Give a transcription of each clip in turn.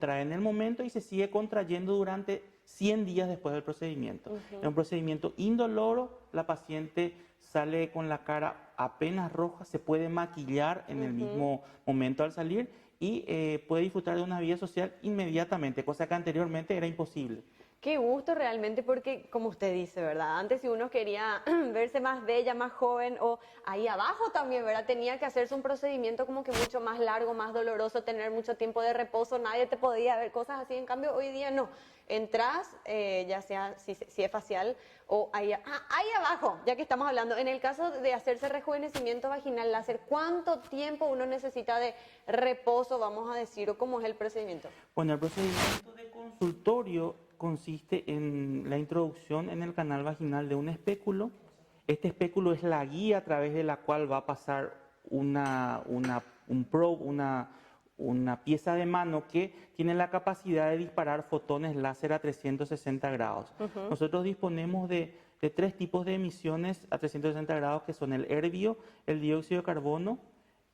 contrae en el momento y se sigue contrayendo durante 100 días después del procedimiento. Es un procedimiento indoloro, la paciente sale con la cara apenas roja, se puede maquillar en el mismo momento al salir y puede disfrutar de una vida social inmediatamente, cosa que anteriormente era imposible. Qué gusto realmente porque, como usted dice, ¿verdad? Antes si uno quería verse más bella, más joven o ahí abajo también, ¿verdad? Tenía que hacerse un procedimiento como que mucho más largo, más doloroso, tener mucho tiempo de reposo, nadie te podía ver, cosas así. En cambio, hoy día no. Entras, ya sea si es facial o ahí abajo, ya que estamos hablando. En el caso de hacerse rejuvenecimiento vaginal láser, ¿cuánto tiempo uno necesita de reposo, vamos a decir, o cómo es el procedimiento? Bueno, el procedimiento de consultorio consiste en la introducción en el canal vaginal de un espéculo. Este espéculo es la guía a través de la cual va a pasar un probe, una pieza de mano que tiene la capacidad de disparar fotones láser a 360 grados. Nosotros disponemos de tres tipos de emisiones a 360 grados que son el herbio, el dióxido de carbono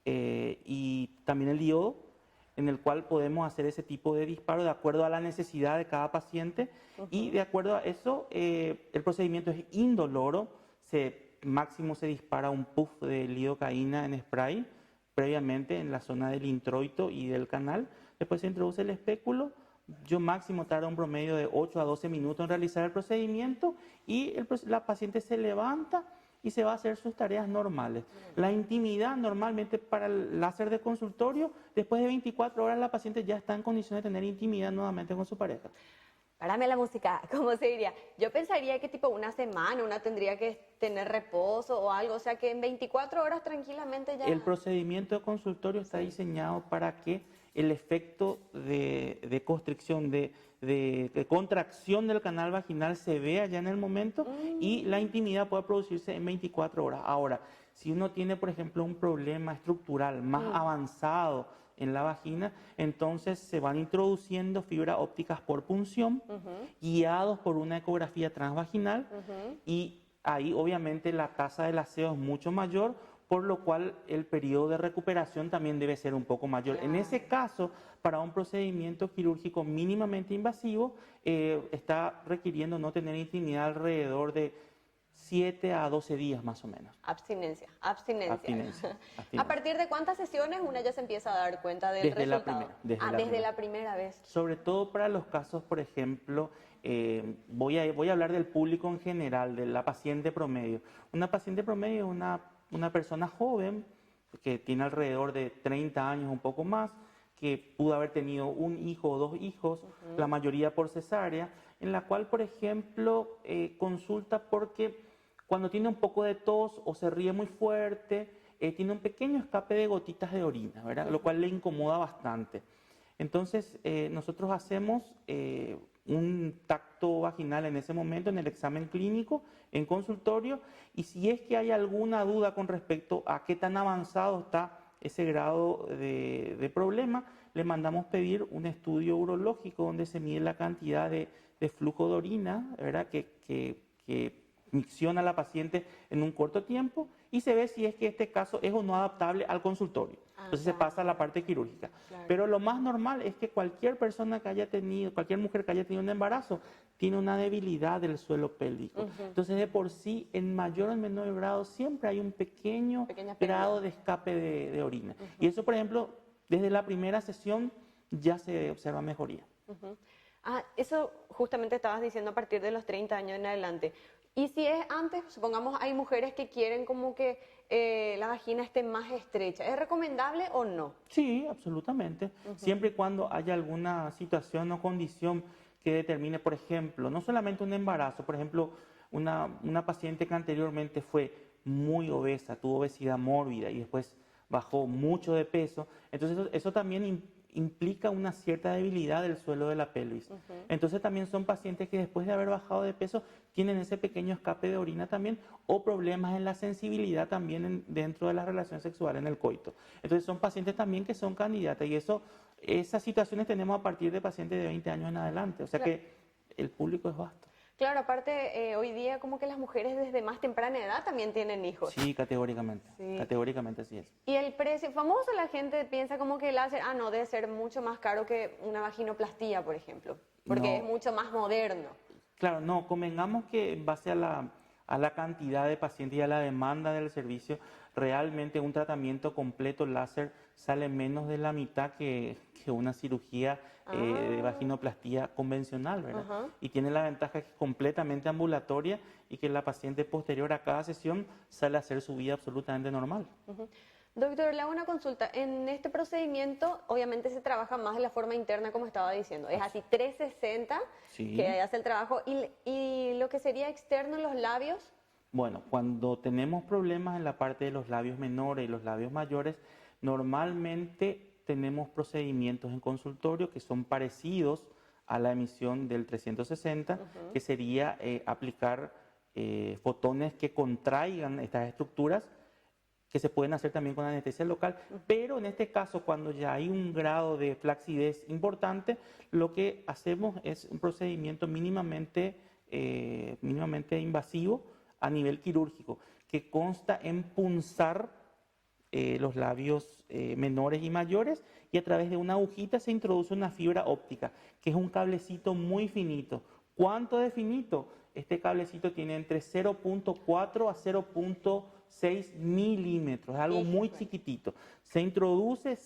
y también el diodo, en el cual podemos hacer ese tipo de disparo de acuerdo a la necesidad de cada paciente y de acuerdo a eso el procedimiento es indoloro, máximo se dispara un puff de lidocaína en spray previamente en la zona del introito y del canal, después se introduce el espéculo, yo máximo tarda un promedio de 8 a 12 minutos en realizar el procedimiento y la paciente se levanta y se va a hacer sus tareas normales. La intimidad normalmente para el láser de consultorio, después de 24 horas la paciente ya está en condiciones de tener intimidad nuevamente con su pareja. Párame la música, ¿cómo se diría? Yo pensaría que tipo una semana una tendría que tener reposo o algo, o sea que en 24 horas tranquilamente ya... El procedimiento de consultorio está diseñado para que el efecto de constricción, de contracción del canal vaginal se vea ya en el momento y la intimidad pueda producirse en 24 horas. Ahora, si uno tiene, por ejemplo, un problema estructural más avanzado en la vagina, entonces se van introduciendo fibras ópticas por punción, guiados por una ecografía transvaginal y ahí obviamente la tasa del aseo es mucho mayor, por lo cual el periodo de recuperación también debe ser un poco mayor. En ese caso, para un procedimiento quirúrgico mínimamente invasivo, está requiriendo no tener intimidad alrededor de 7 a 12 días más o menos. Abstinencia. Abstinencia. ¿A partir de cuántas sesiones una ya se empieza a dar cuenta del resultado? Desde la primera vez. Sobre todo para los casos, por ejemplo, voy a hablar del público en general, de la paciente promedio. Una paciente promedio es una persona joven que tiene alrededor de 30 años, un poco más, que pudo haber tenido un hijo o dos hijos, la mayoría por cesárea, en la cual, por ejemplo, consulta porque cuando tiene un poco de tos o se ríe muy fuerte, tiene un pequeño escape de gotitas de orina, ¿verdad? Lo cual le incomoda bastante. Entonces, nosotros hacemos un tacto vaginal en ese momento, en el examen clínico, en consultorio, y si es que hay alguna duda con respecto a qué tan avanzado está ese grado de problema, le mandamos pedir un estudio urológico donde se mide la cantidad de flujo de orina, ¿verdad? Que micciona a la paciente en un corto tiempo y se ve si es que este caso es o no adaptable al consultorio. Entonces se pasa a la parte quirúrgica. Pero lo más normal es que cualquier persona que haya tenido, cualquier mujer que haya tenido un embarazo, tiene una debilidad del suelo pélvico. Entonces de por sí, en mayor o menor grado, siempre hay un pequeño grado de escape de orina. Y eso, por ejemplo, desde la primera sesión ya se observa mejoría. Eso justamente estabas diciendo a partir de los 30 años en adelante. Y si es antes, supongamos hay mujeres que quieren como que la vagina esté más estrecha, ¿es recomendable o no? Sí, absolutamente. Siempre y cuando haya alguna situación o condición que determine, por ejemplo, no solamente un embarazo, por ejemplo, una paciente que anteriormente fue muy obesa, tuvo obesidad mórbida y después bajó mucho de peso, entonces eso también implica una cierta debilidad del suelo de la pelvis. Entonces también son pacientes que después de haber bajado de peso tienen ese pequeño escape de orina también o problemas en la sensibilidad también dentro de la relación sexual, en el coito. Entonces son pacientes también que son candidatas y esas situaciones tenemos a partir de pacientes de 20 años en adelante. O sea que el público es vasto. Claro, aparte, hoy día como que las mujeres desde más temprana edad también tienen hijos. Sí, categóricamente. Sí. Categóricamente así es. Y el precio, famoso, la gente piensa como que el láser, no, debe ser mucho más caro que una vaginoplastía, por ejemplo, porque es No, mucho más moderno. claro, no, convengamos que en base a la cantidad de pacientes y a la demanda del servicio, realmente un tratamiento completo láser sale menos de la mitad que una cirugía de Ah, vaginoplastía convencional, ¿verdad? ajá. Y tiene la ventaja que es completamente ambulatoria y que la paciente posterior a cada sesión sale a hacer su vida absolutamente normal. Ujú. Doctor, le hago una consulta. En este procedimiento, obviamente se trabaja más de la forma interna, como estaba diciendo. Es así 360 que Sí. hace el trabajo. Y lo que sería externo en los labios, Bueno, cuando tenemos problemas en la parte de los labios menores y los labios mayores, normalmente tenemos procedimientos en consultorio que son parecidos a la emisión del 360, que sería aplicar fotones que contraigan estas estructuras, que se pueden hacer también con anestesia local, pero en este caso, cuando ya hay un grado de flacidez importante, lo que hacemos es un procedimiento mínimamente invasivo a nivel quirúrgico, que consta en punzar los labios menores y mayores, y a través de una agujita se introduce una fibra óptica, que es un cablecito muy finito. ¿Cuánto de finito? Este cablecito tiene entre 0.4 a 0.6 milímetros, es algo muy híjole. chiquitito. Se introduce,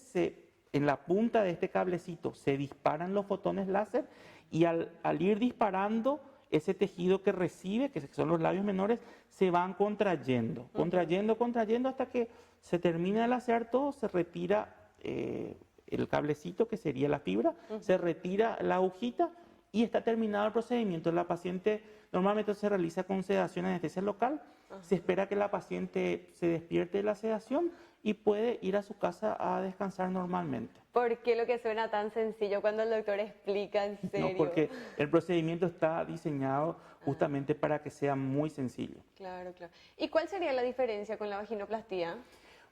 en la punta de este cablecito se disparan los fotones láser, y al ir disparando, ese tejido que recibe, que son los labios menores, se van contrayendo, contrayendo, contrayendo, hasta que se termina de lasear todo, se retira el cablecito, que sería la fibra, se retira la agujita y está terminado el procedimiento. La paciente normalmente se realiza con sedación en anestesia local, se espera que la paciente se despierte de la sedación y puede ir a su casa a descansar normalmente. ¿Por qué lo que suena tan sencillo cuando el doctor explica en ¿No? serio? Porque el procedimiento está diseñado justamente para que sea muy sencillo. Claro, claro. ¿Y cuál sería la diferencia con la vaginoplastía?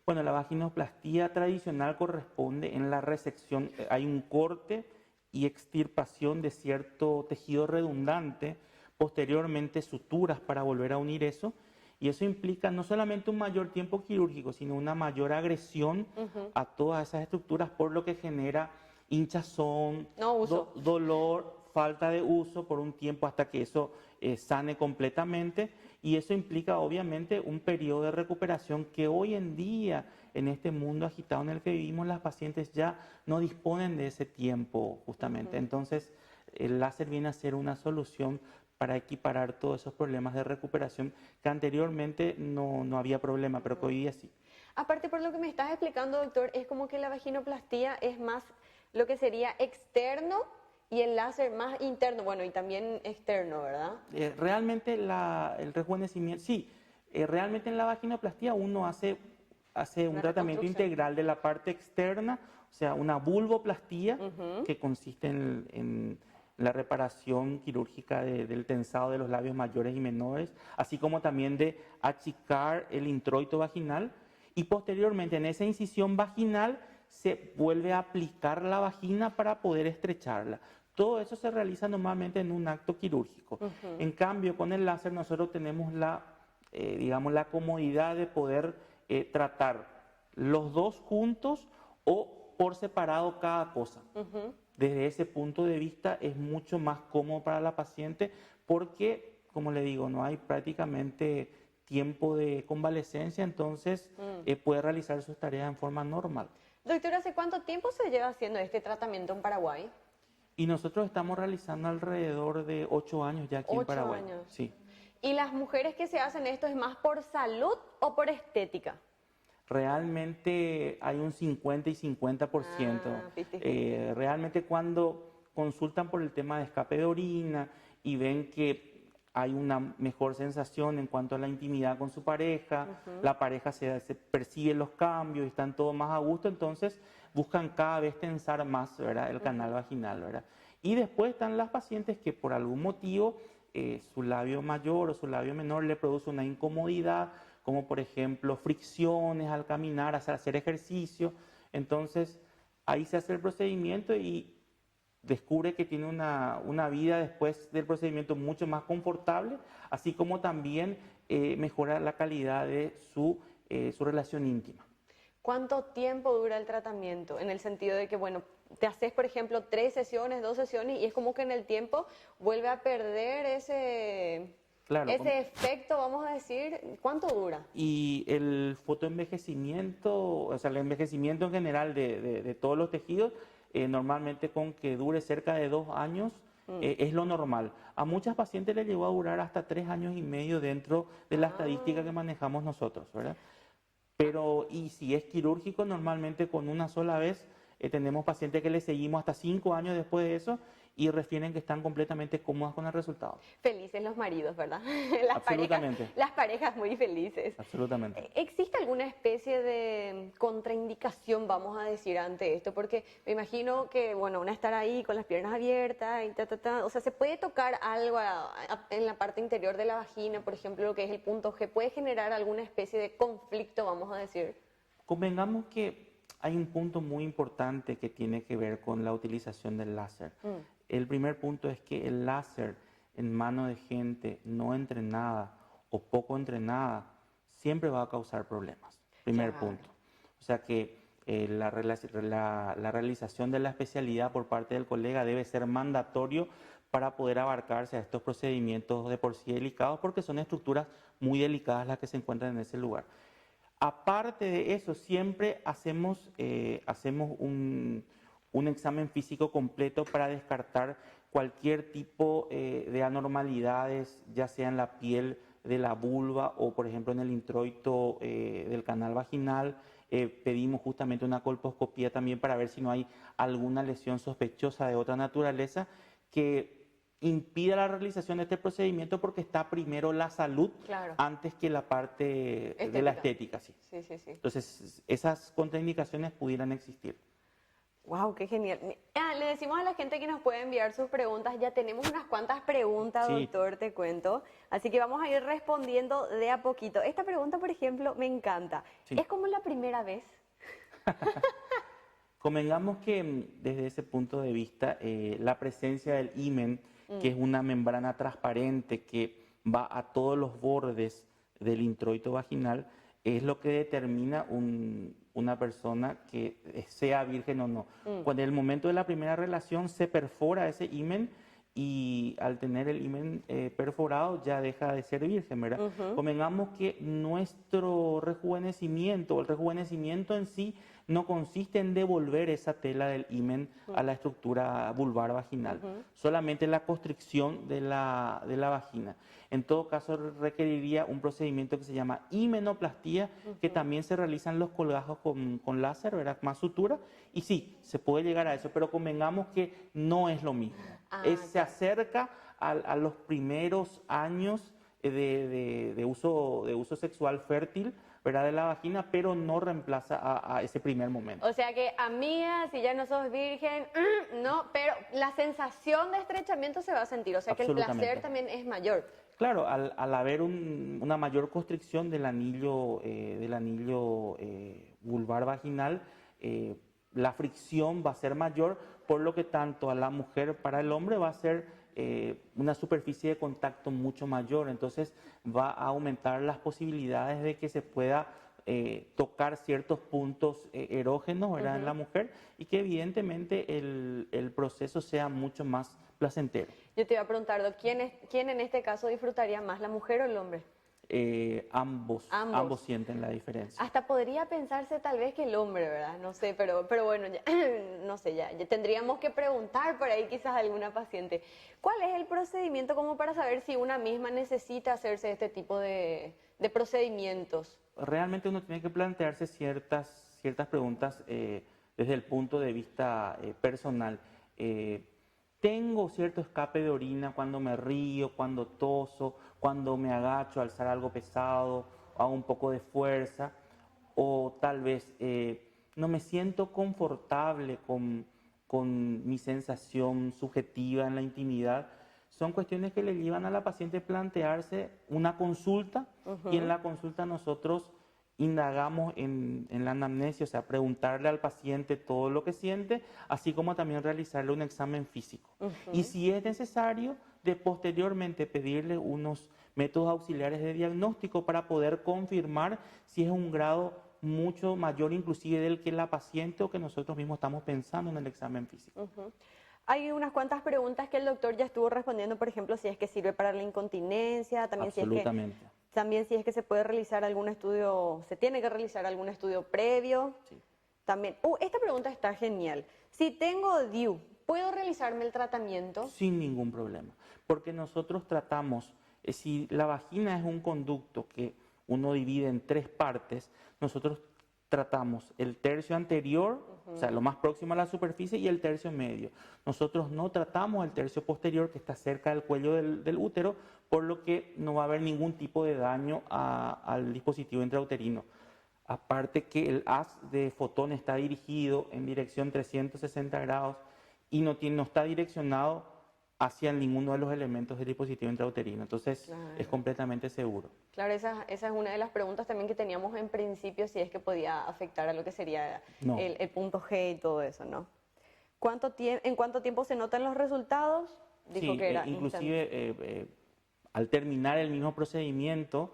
Bueno, la vaginoplastía tradicional corresponde en la resección, hay un corte y extirpación de cierto tejido redundante, posteriormente suturas para volver a unir eso, y eso implica no solamente un mayor tiempo quirúrgico, sino una mayor agresión a todas esas estructuras, por lo que genera hinchazón, No uso. dolor, falta de uso por un tiempo hasta que eso sane completamente, y eso implica obviamente un periodo de recuperación que hoy en día, en este mundo agitado en el que vivimos, las pacientes ya no disponen de ese tiempo justamente. Entonces, el láser viene a ser una solución para equiparar todos esos problemas de recuperación que anteriormente no había problema, pero que hoy día sí. Aparte, por lo que me estás explicando, doctor, es como que la vaginoplastía es más lo que sería externo y el láser más interno, bueno, y también externo, ¿verdad? Realmente el rejuvenecimiento, sí, realmente en la vaginoplastía uno hace un Una tratamiento reconstrucción. integral de la parte externa, o sea, una vulvoplastía, que consiste en la reparación quirúrgica del tensado de los labios mayores y menores, así como también de achicar el introito vaginal, y posteriormente en esa incisión vaginal se vuelve a aplicar la vagina para poder estrecharla. Todo eso se realiza normalmente en un acto quirúrgico. En cambio, con el láser nosotros tenemos digamos, la comodidad de poder tratar los dos juntos o por separado cada cosa. Desde ese punto de vista es mucho más cómodo para la paciente, porque, como le digo, no hay prácticamente tiempo de convalecencia, entonces puede realizar sus tareas en forma normal. Doctor, ¿hace cuánto tiempo se lleva haciendo este tratamiento en Paraguay? Y nosotros estamos realizando alrededor de 8 años ya aquí en 8 Paraguay. años. Sí. ¿Y las mujeres que se hacen esto es más por salud o por estética? Realmente hay un 50 y 50%. 50-50. Realmente cuando consultan por el tema de escape de orina y ven que hay una mejor sensación en cuanto a la intimidad con su pareja, la pareja se percibe los cambios y están todos más a gusto, entonces buscan cada vez tensar más, ¿verdad?, el canal vaginal, ¿verdad? Y después están las pacientes que por algún motivo su labio mayor o su labio menor le produce una incomodidad, como por ejemplo fricciones al caminar, hacer ejercicio. Entonces ahí se hace el procedimiento y descubre que tiene una vida después del procedimiento mucho más confortable, así como también mejora la calidad de su relación íntima. ¿Cuánto tiempo dura el tratamiento? En el sentido de que, bueno, te haces, por ejemplo, 3 sesiones, 2 sesiones, y es como que en el tiempo vuelve a perder Claro, ese efecto, vamos a decir. ¿Cuánto dura? y el fotoenvejecimiento, o sea, el envejecimiento en general de todos los tejidos, normalmente con que dure cerca de 2 años, es lo normal. A muchas pacientes les llegó a durar hasta 3 años y medio dentro de la estadística que manejamos nosotros, ¿verdad? Pero, y si es quirúrgico, normalmente con una sola vez tenemos pacientes que le seguimos hasta 5 años después de eso y refieren que están completamente cómodas con el resultado. Felices los maridos, ¿verdad? Absolutamente. Las parejas muy felices. Absolutamente. ¿Existe alguna especie de contraindicación, vamos a decir, ante esto? Porque me imagino que, bueno, una estar ahí con las piernas abiertas y o sea, ¿se puede tocar algo en la parte interior de la vagina, por ejemplo, lo que es el punto G? ¿Puede generar alguna especie de conflicto, vamos a decir? Convengamos que hay un punto muy importante que tiene que ver con la utilización del láser. El primer punto es que el láser en mano de gente no entrenada o poco entrenada siempre va a causar problemas. Primer Claro. punto. O sea que la realización de la especialidad por parte del colega debe ser mandatorio para poder abarcarse a estos procedimientos de por sí delicados, porque son estructuras muy delicadas las que se encuentran en ese lugar. Aparte de eso, siempre hacemos un examen físico completo para descartar cualquier tipo de anormalidades, ya sea en la piel de la vulva o, por ejemplo, en el introito del canal vaginal. Pedimos justamente una colposcopía también para ver si no hay alguna lesión sospechosa de otra naturaleza que impida la realización de este procedimiento, porque está primero la salud Claro. antes que la parte de la estética. Sí. Sí, sí, sí. Entonces, esas contraindicaciones pudieran existir. Wow, qué genial. Le decimos a la gente que nos puede enviar sus preguntas. Ya tenemos unas cuantas preguntas, Sí. doctor, te cuento. Así que vamos a ir respondiendo de a poquito. Esta pregunta, por ejemplo, me encanta. Sí. ¿Es como la primera vez? Convengamos que desde ese punto de vista, la presencia del himen, que es una membrana transparente que va a todos los bordes del introito vaginal, es lo que determina una persona que sea virgen o no. Cuando en el momento de la primera relación se perfora ese himen, y al tener el himen perforado ya deja de ser virgen, ¿verdad? Convengamos que nuestro rejuvenecimiento, o el rejuvenecimiento en sí, no consiste en devolver esa tela del himen a la estructura vulvar vaginal, solamente la constricción de la vagina. En todo caso, requeriría un procedimiento que se llama himenoplastía, que también se realizan los colgajos con láser, ¿verdad? Más sutura, y sí, se puede llegar a eso, pero convengamos que no es lo mismo. Se acerca a los primeros años de uso sexual fértil, ¿verdad? De la vagina, pero no reemplaza a ese primer momento. O sea que, amiga, si ya no sos virgen, no, pero la sensación de estrechamiento se va a sentir. O sea que el placer también es mayor. Claro, al haber una mayor constricción del anillo vulvar vaginal, la fricción va a ser mayor, por lo que tanto a la mujer para el hombre va a ser una superficie de contacto mucho mayor. Entonces va a aumentar las posibilidades de que se pueda tocar ciertos puntos erógenos, ¿verdad? En la mujer, y que evidentemente el proceso sea mucho más placentero. Yo te iba a preguntar, ¿quién en este caso disfrutaría más, la mujer o el hombre? Ambos sienten la diferencia. Hasta podría pensarse tal vez que el hombre, ¿verdad? No sé, pero bueno, ya, no sé, ya tendríamos que preguntar por ahí quizás a alguna paciente. ¿Cuál es el procedimiento como para saber si una misma necesita hacerse este tipo de procedimientos? Realmente uno tiene que plantearse ciertas preguntas desde el punto de vista personal. Tengo cierto escape de orina cuando me río, cuando toso, cuando me agacho a alzar algo pesado, hago un poco de fuerza, o tal vez no me siento confortable con mi sensación subjetiva en la intimidad. Son cuestiones que le llevan a la paciente a plantearse una consulta, y en la consulta nosotros indagamos en la anamnesia, o sea, preguntarle al paciente todo lo que siente, así como también realizarle un examen físico. Y si es necesario, de posteriormente pedirle unos métodos auxiliares de diagnóstico para poder confirmar si es un grado mucho mayor inclusive del que la paciente o que nosotros mismos estamos pensando en el examen físico. Hay unas cuantas preguntas que el doctor ya estuvo respondiendo, por ejemplo, si es que sirve para la incontinencia, también Absolutamente. si es que se puede realizar algún estudio, se tiene que realizar algún estudio previo. Sí. También, esta pregunta está genial. Si tengo DIU, ¿puedo realizarme el tratamiento? Sin ningún problema, porque nosotros tratamos, si la vagina es un conducto que uno divide en 3 partes, nosotros tratamos el tercio anterior, o sea, lo más próximo a la superficie, y el tercio medio. Nosotros no tratamos el tercio posterior, que está cerca del cuello del útero, por lo que no va a haber ningún tipo de daño al dispositivo intrauterino. Aparte que el haz de fotón está dirigido en dirección 360 grados y no está direccionado hacia ninguno de los elementos del dispositivo intrauterino. Entonces, Claro. es completamente seguro. Claro, esa es una de las preguntas también que teníamos en principio, si es que podía afectar a lo que sería No. el punto G y todo eso, ¿no? ¿En cuánto tiempo se notan los resultados? Dijo Sí, que era inclusive al terminar el mismo procedimiento,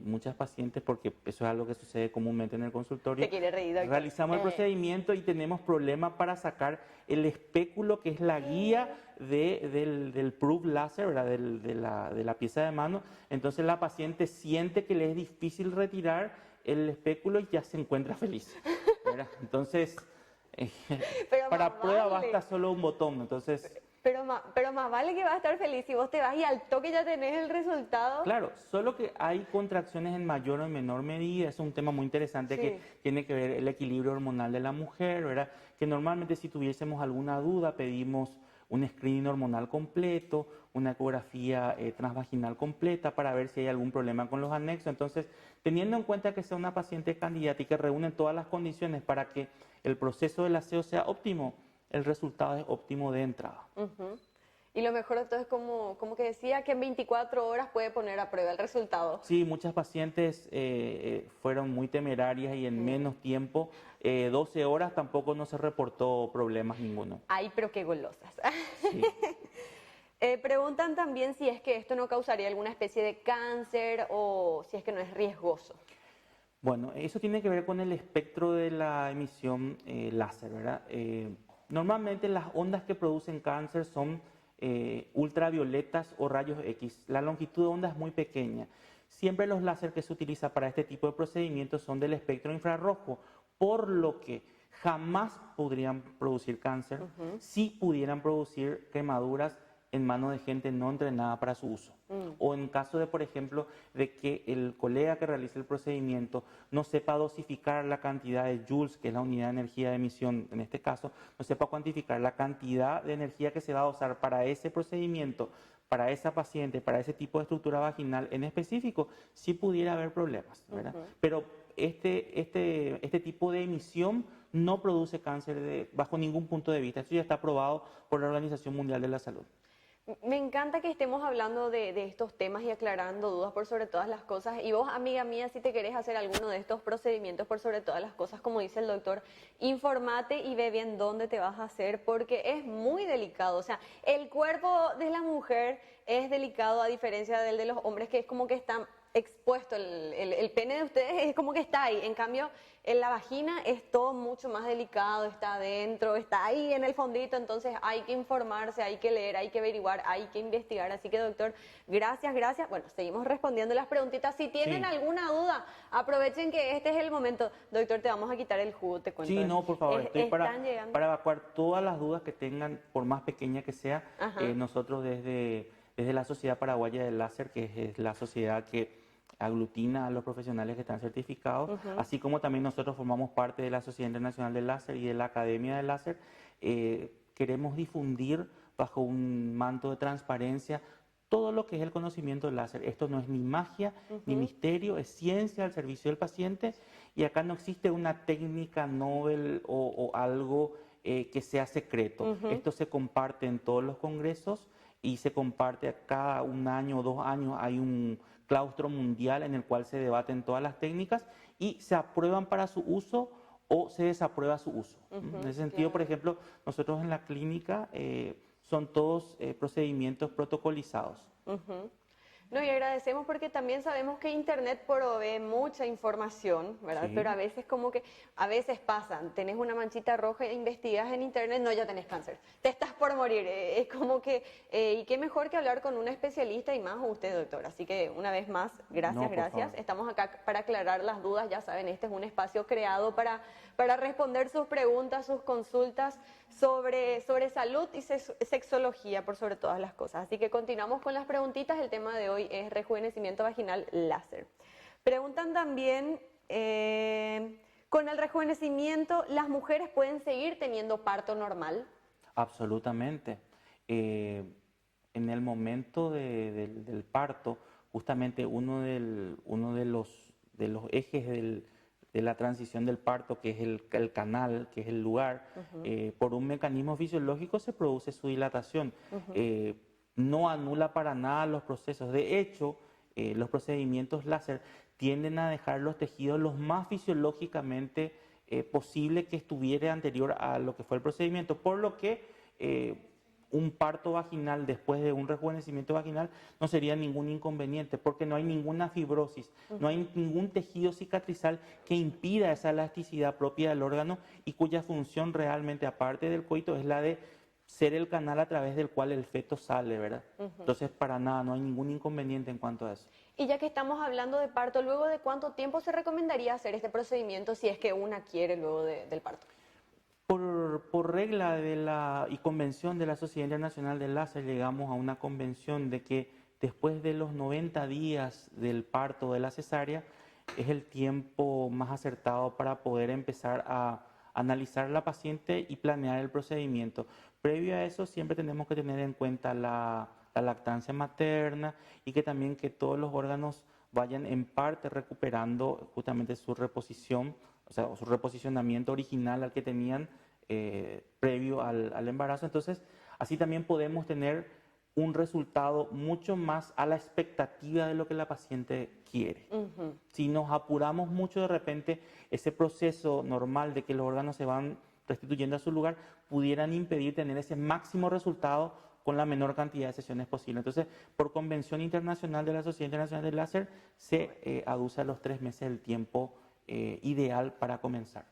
muchas pacientes, porque eso es algo que sucede comúnmente en el consultorio, Se quiere reír, doctor. realizamos el procedimiento y tenemos problemas para sacar el espéculo, que es la guía del proof láser, ¿verdad? De la pieza de mano. Entonces la paciente siente que le es difícil retirar el espéculo y ya se encuentra feliz, ¿verdad? Entonces, Pero para más prueba vale. basta solo un botón. Entonces, Pero más vale que vas a estar feliz si vos te vas y al toque ya tenés el resultado. claro, solo que hay contracciones en mayor o en menor medida. Es un tema muy interesante Sí. que tiene que ver el equilibrio hormonal de la mujer, ¿verdad? Que normalmente si tuviésemos alguna duda pedimos un screening hormonal completo, una ecografía transvaginal completa para ver si hay algún problema con los anexos. Entonces, teniendo en cuenta que sea una paciente candidata y que reúne todas las condiciones para que el proceso del aseo sea óptimo, el resultado es óptimo de entrada. Y lo mejor de todo es como que decía que en 24 horas puede poner a prueba el resultado. Sí, muchas pacientes fueron muy temerarias y en menos tiempo, 12 horas, tampoco no se reportó problemas ninguno. Ay, pero qué golosas. Sí. Preguntan también si es que esto no causaría alguna especie de cáncer o si es que no es riesgoso. Bueno, eso tiene que ver con el espectro de la emisión láser, ¿verdad? Normalmente las ondas que producen cáncer son ultravioletas o rayos X. La longitud de onda es muy pequeña. Siempre los láser que se utilizan para este tipo de procedimientos son del espectro infrarrojo, por lo que jamás podrían producir cáncer si pudieran producir quemaduras en manos de gente no entrenada para su uso. O en caso de, por ejemplo, de que el colega que realice el procedimiento no sepa dosificar la cantidad de joules, que es la unidad de energía de emisión en este caso, no sepa cuantificar la cantidad de energía que se va a usar para ese procedimiento, para esa paciente, para ese tipo de estructura vaginal en específico, sí pudiera haber problemas, ¿verdad? Pero este tipo de emisión no produce cáncer bajo ningún punto de vista. Esto ya está aprobado por la Organización Mundial de la Salud. Me encanta que estemos hablando de estos temas y aclarando dudas por sobre todas las cosas. Y vos, amiga mía, si te querés hacer alguno de estos procedimientos por sobre todas las cosas, como dice el doctor, informate y ve bien dónde te vas a hacer porque es muy delicado. O sea, el cuerpo de la mujer es delicado a diferencia del de los hombres, que es como que está expuesto. El pene de ustedes es como que está ahí. En cambio, en la vagina es todo mucho más delicado, está adentro, está ahí en el fondito, entonces hay que informarse, hay que leer, hay que averiguar, hay que investigar. Así que, doctor, gracias. Bueno, seguimos respondiendo las preguntitas. Si tienen alguna duda, aprovechen que este es el momento. Doctor, te vamos a quitar el jugo, te cuento. Sí, no, por favor, estoy Están llegando. para evacuar todas las dudas que tengan, por más pequeña que sea. Nosotros desde la Sociedad Paraguaya del Láser, que es la sociedad que aglutina a los profesionales que están certificados, así como también nosotros formamos parte de la Sociedad Internacional del Láser y de la Academia del Láser, queremos difundir bajo un manto de transparencia todo lo que es el conocimiento del láser. Esto no es ni magia ni misterio, es ciencia al servicio del paciente y acá no existe una técnica novel o algo que sea secreto. Esto se comparte en todos los congresos y se comparte a cada un año o 2 años. Hay un claustro mundial en el cual se debaten todas las técnicas y se aprueban para su uso o se desaprueba su uso. En ese sentido, por ejemplo, nosotros en la clínica son todos procedimientos protocolizados. No, y agradecemos porque también sabemos que Internet provee mucha información, ¿verdad? Sí. Pero a veces como que, a veces pasan, tenés una manchita roja e investigas en Internet, no, ya tenés cáncer, te estás por morir. Es como que, y qué mejor que hablar con un especialista y más usted, doctor. Así que una vez más, gracias, No, por gracias. favor. Estamos acá para aclarar las dudas, ya saben, este es un espacio creado para responder sus preguntas, sus consultas sobre salud y sexología por sobre todas las cosas. Así que continuamos con las preguntitas. El tema de hoy es rejuvenecimiento vaginal láser. Preguntan también, ¿con el rejuvenecimiento las mujeres pueden seguir teniendo parto normal? Absolutamente. En el momento del parto, justamente uno de los ejes de la transición del parto, que es el canal, que es el lugar, por un mecanismo fisiológico se produce su dilatación. No anula para nada los procesos. De hecho, los procedimientos láser tienden a dejar los tejidos los más fisiológicamente posible que estuviera anterior a lo que fue el procedimiento, por lo que un parto vaginal después de un rejuvenecimiento vaginal no sería ningún inconveniente, porque no hay ninguna fibrosis, no hay ningún tejido cicatrizal que impida esa elasticidad propia del órgano y cuya función realmente, aparte del coito, es la de ser el canal a través del cual el feto sale, ¿verdad? Entonces, para nada, no hay ningún inconveniente en cuanto a eso. Y ya que estamos hablando de parto, ¿luego de cuánto tiempo se recomendaría hacer este procedimiento si es que una quiere luego del parto? Por regla y convención de la Sociedad Internacional del Láser, llegamos a una convención de que después de los 90 días del parto de la cesárea es el tiempo más acertado para poder empezar a analizar a la paciente y planear el procedimiento. Previo a eso, siempre tenemos que tener en cuenta la lactancia materna y que también que todos los órganos vayan en parte recuperando justamente su reposición, o sea, su reposicionamiento original al que tenían previo al embarazo. Entonces, así también podemos tener un resultado mucho más a la expectativa de lo que la paciente quiere. Si nos apuramos mucho, de repente ese proceso normal de que los órganos se van restituyendo a su lugar pudieran impedir tener ese máximo resultado con la menor cantidad de sesiones posible. Entonces, por convención internacional de la Sociedad Internacional del Láser, se aduce a los 3 meses el tiempo ideal para comenzar.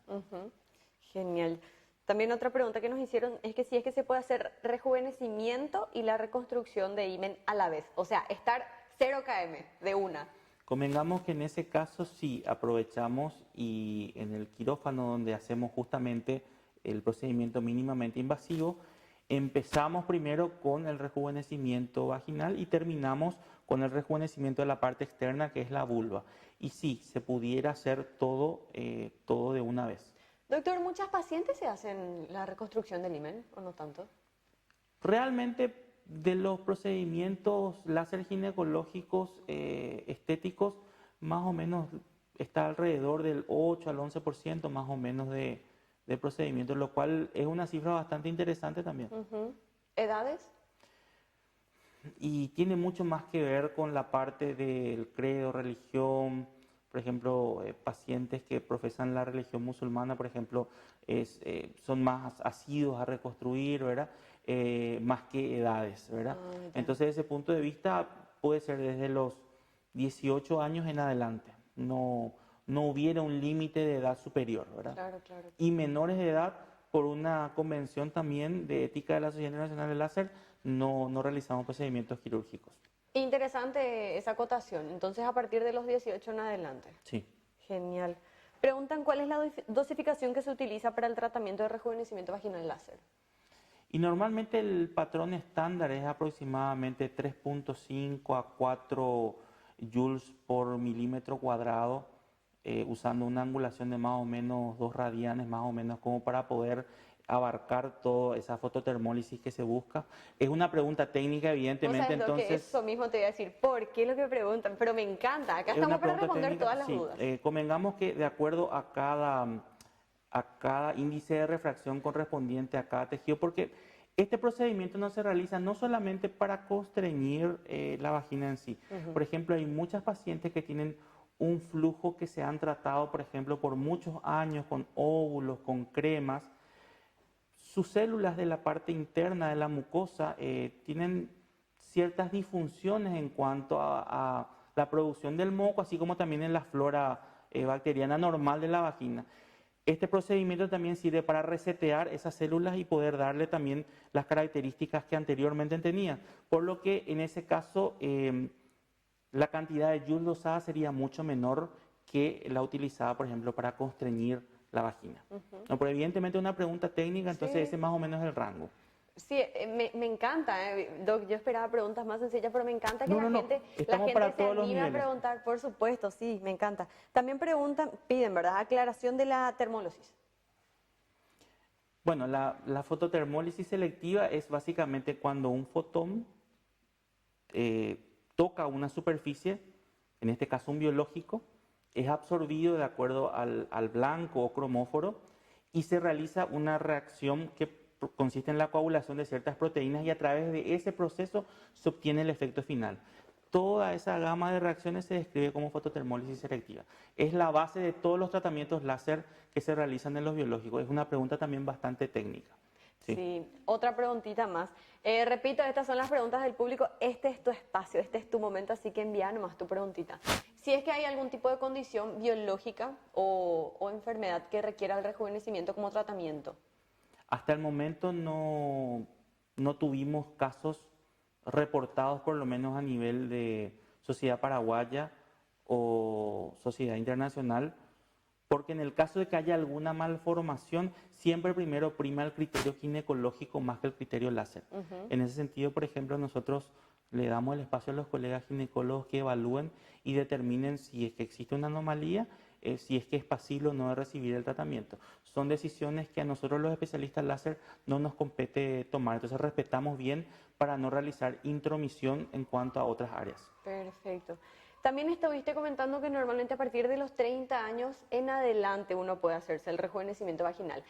Genial. También otra pregunta que nos hicieron es que si es que se puede hacer rejuvenecimiento y la reconstrucción de himen a la vez. O sea, estar 0 km de una. Convengamos que en ese caso sí aprovechamos y en el quirófano donde hacemos justamente el procedimiento mínimamente invasivo, empezamos primero con el rejuvenecimiento vaginal y terminamos con el rejuvenecimiento de la parte externa que es la vulva. Y sí, se pudiera hacer todo de una vez. Doctor, ¿muchas pacientes se hacen la reconstrucción del himen o no tanto? Realmente de los procedimientos láser ginecológicos estéticos, más o menos está alrededor del 8 al 11% más o menos de procedimientos, lo cual es una cifra bastante interesante también. ¿Edades? Y tiene mucho más que ver con la parte del credo, religión. Por ejemplo, pacientes que profesan la religión musulmana, por ejemplo, son más asiduos a reconstruir, ¿verdad? Más que edades, ¿verdad? Entonces, desde ese punto de vista, puede ser desde los 18 años en adelante. No hubiera un límite de edad superior, ¿verdad? Claro, claro. Y menores de edad, por una convención también de ética de la Sociedad Internacional del Láser, no realizamos procedimientos quirúrgicos. Interesante esa acotación. Entonces, a partir de los 18 en adelante. Sí. Genial. Preguntan cuál es la dosificación que se utiliza para el tratamiento de rejuvenecimiento vaginal láser. Y normalmente el patrón estándar es aproximadamente 3.5 a 4 joules por milímetro cuadrado, usando una angulación de más o menos 2 radianes, más o menos, como para poder abarcar toda esa fototermólisis que se busca. Es una pregunta técnica, evidentemente, entonces... Que eso mismo te voy a decir, ¿por qué lo que preguntan? Pero me encanta, acá estamos para responder técnica, todas las sí. dudas. Convengamos que de acuerdo a cada índice de refracción correspondiente a cada tejido, porque Este procedimiento no se realiza no solamente para constreñir la vagina en sí. Por ejemplo, hay muchas pacientes que tienen un flujo que se han tratado, por ejemplo, por muchos años con óvulos, con cremas. Sus células de la parte interna de la mucosa tienen ciertas disfunciones en cuanto a la producción del moco, así como también en la flora bacteriana normal de la vagina. Este procedimiento también sirve para resetear esas células y poder darle también las características que anteriormente tenía. Por lo que en ese caso la cantidad de Joule dosada sería mucho menor que la utilizada, por ejemplo, para constreñir la vagina. No, pero evidentemente es una pregunta técnica, entonces Sí. ese más o menos es el rango. Sí, me encanta, Doc, yo esperaba preguntas más sencillas, pero me encanta que No, la no, no, gente, estamos para se todos los anime a niveles. preguntar, por supuesto, sí, me encanta. También preguntan, piden, ¿verdad? Aclaración de la termólisis. Bueno, la fototermólisis selectiva es básicamente cuando un fotón toca una superficie, en este caso un biológico, es absorbido de acuerdo al blanco o cromóforo y se realiza una reacción que consiste en la coagulación de ciertas proteínas y a través de ese proceso se obtiene el efecto final. Toda esa gama de reacciones se describe como fototermólisis selectiva. Es la base de todos los tratamientos láser que se realizan en los biológicos. Es una pregunta también bastante técnica. ¿Sí? Sí, otra preguntita más. Repito, estas son las preguntas del público. Este es tu espacio, este es tu momento, así que envía nomás tu preguntita. Si es que hay algún tipo de condición biológica o enfermedad que requiera el rejuvenecimiento como tratamiento. Hasta el momento no tuvimos casos reportados, por lo menos a nivel de Sociedad Paraguaya o Sociedad Internacional, porque en el caso de que haya alguna malformación, siempre primero prima el criterio ginecológico más que el criterio láser. En ese sentido, por ejemplo, nosotros le damos el espacio a los colegas ginecólogos que evalúen y determinen si es que existe una anomalía, si es que es pasible o no de recibir el tratamiento. Son decisiones que a nosotros los especialistas láser no nos compete tomar, entonces respetamos bien para no realizar intromisión en cuanto a otras áreas. Perfecto. También estuviste comentando que normalmente a partir de los 30 años en adelante uno puede hacerse el rejuvenecimiento vaginal.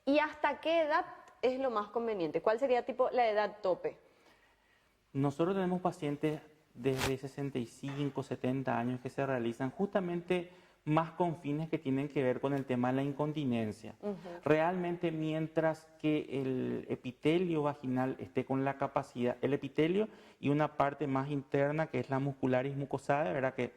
¿Y hasta qué edad es lo más conveniente? ¿Cuál sería tipo la edad tope? Nosotros tenemos pacientes desde 65, 70 años que se realizan justamente más con fines que tienen que ver con el tema de la incontinencia. Realmente mientras que el epitelio vaginal esté con la capacidad, el epitelio y una parte más interna que es la muscularis mucosae, ¿verdad? Que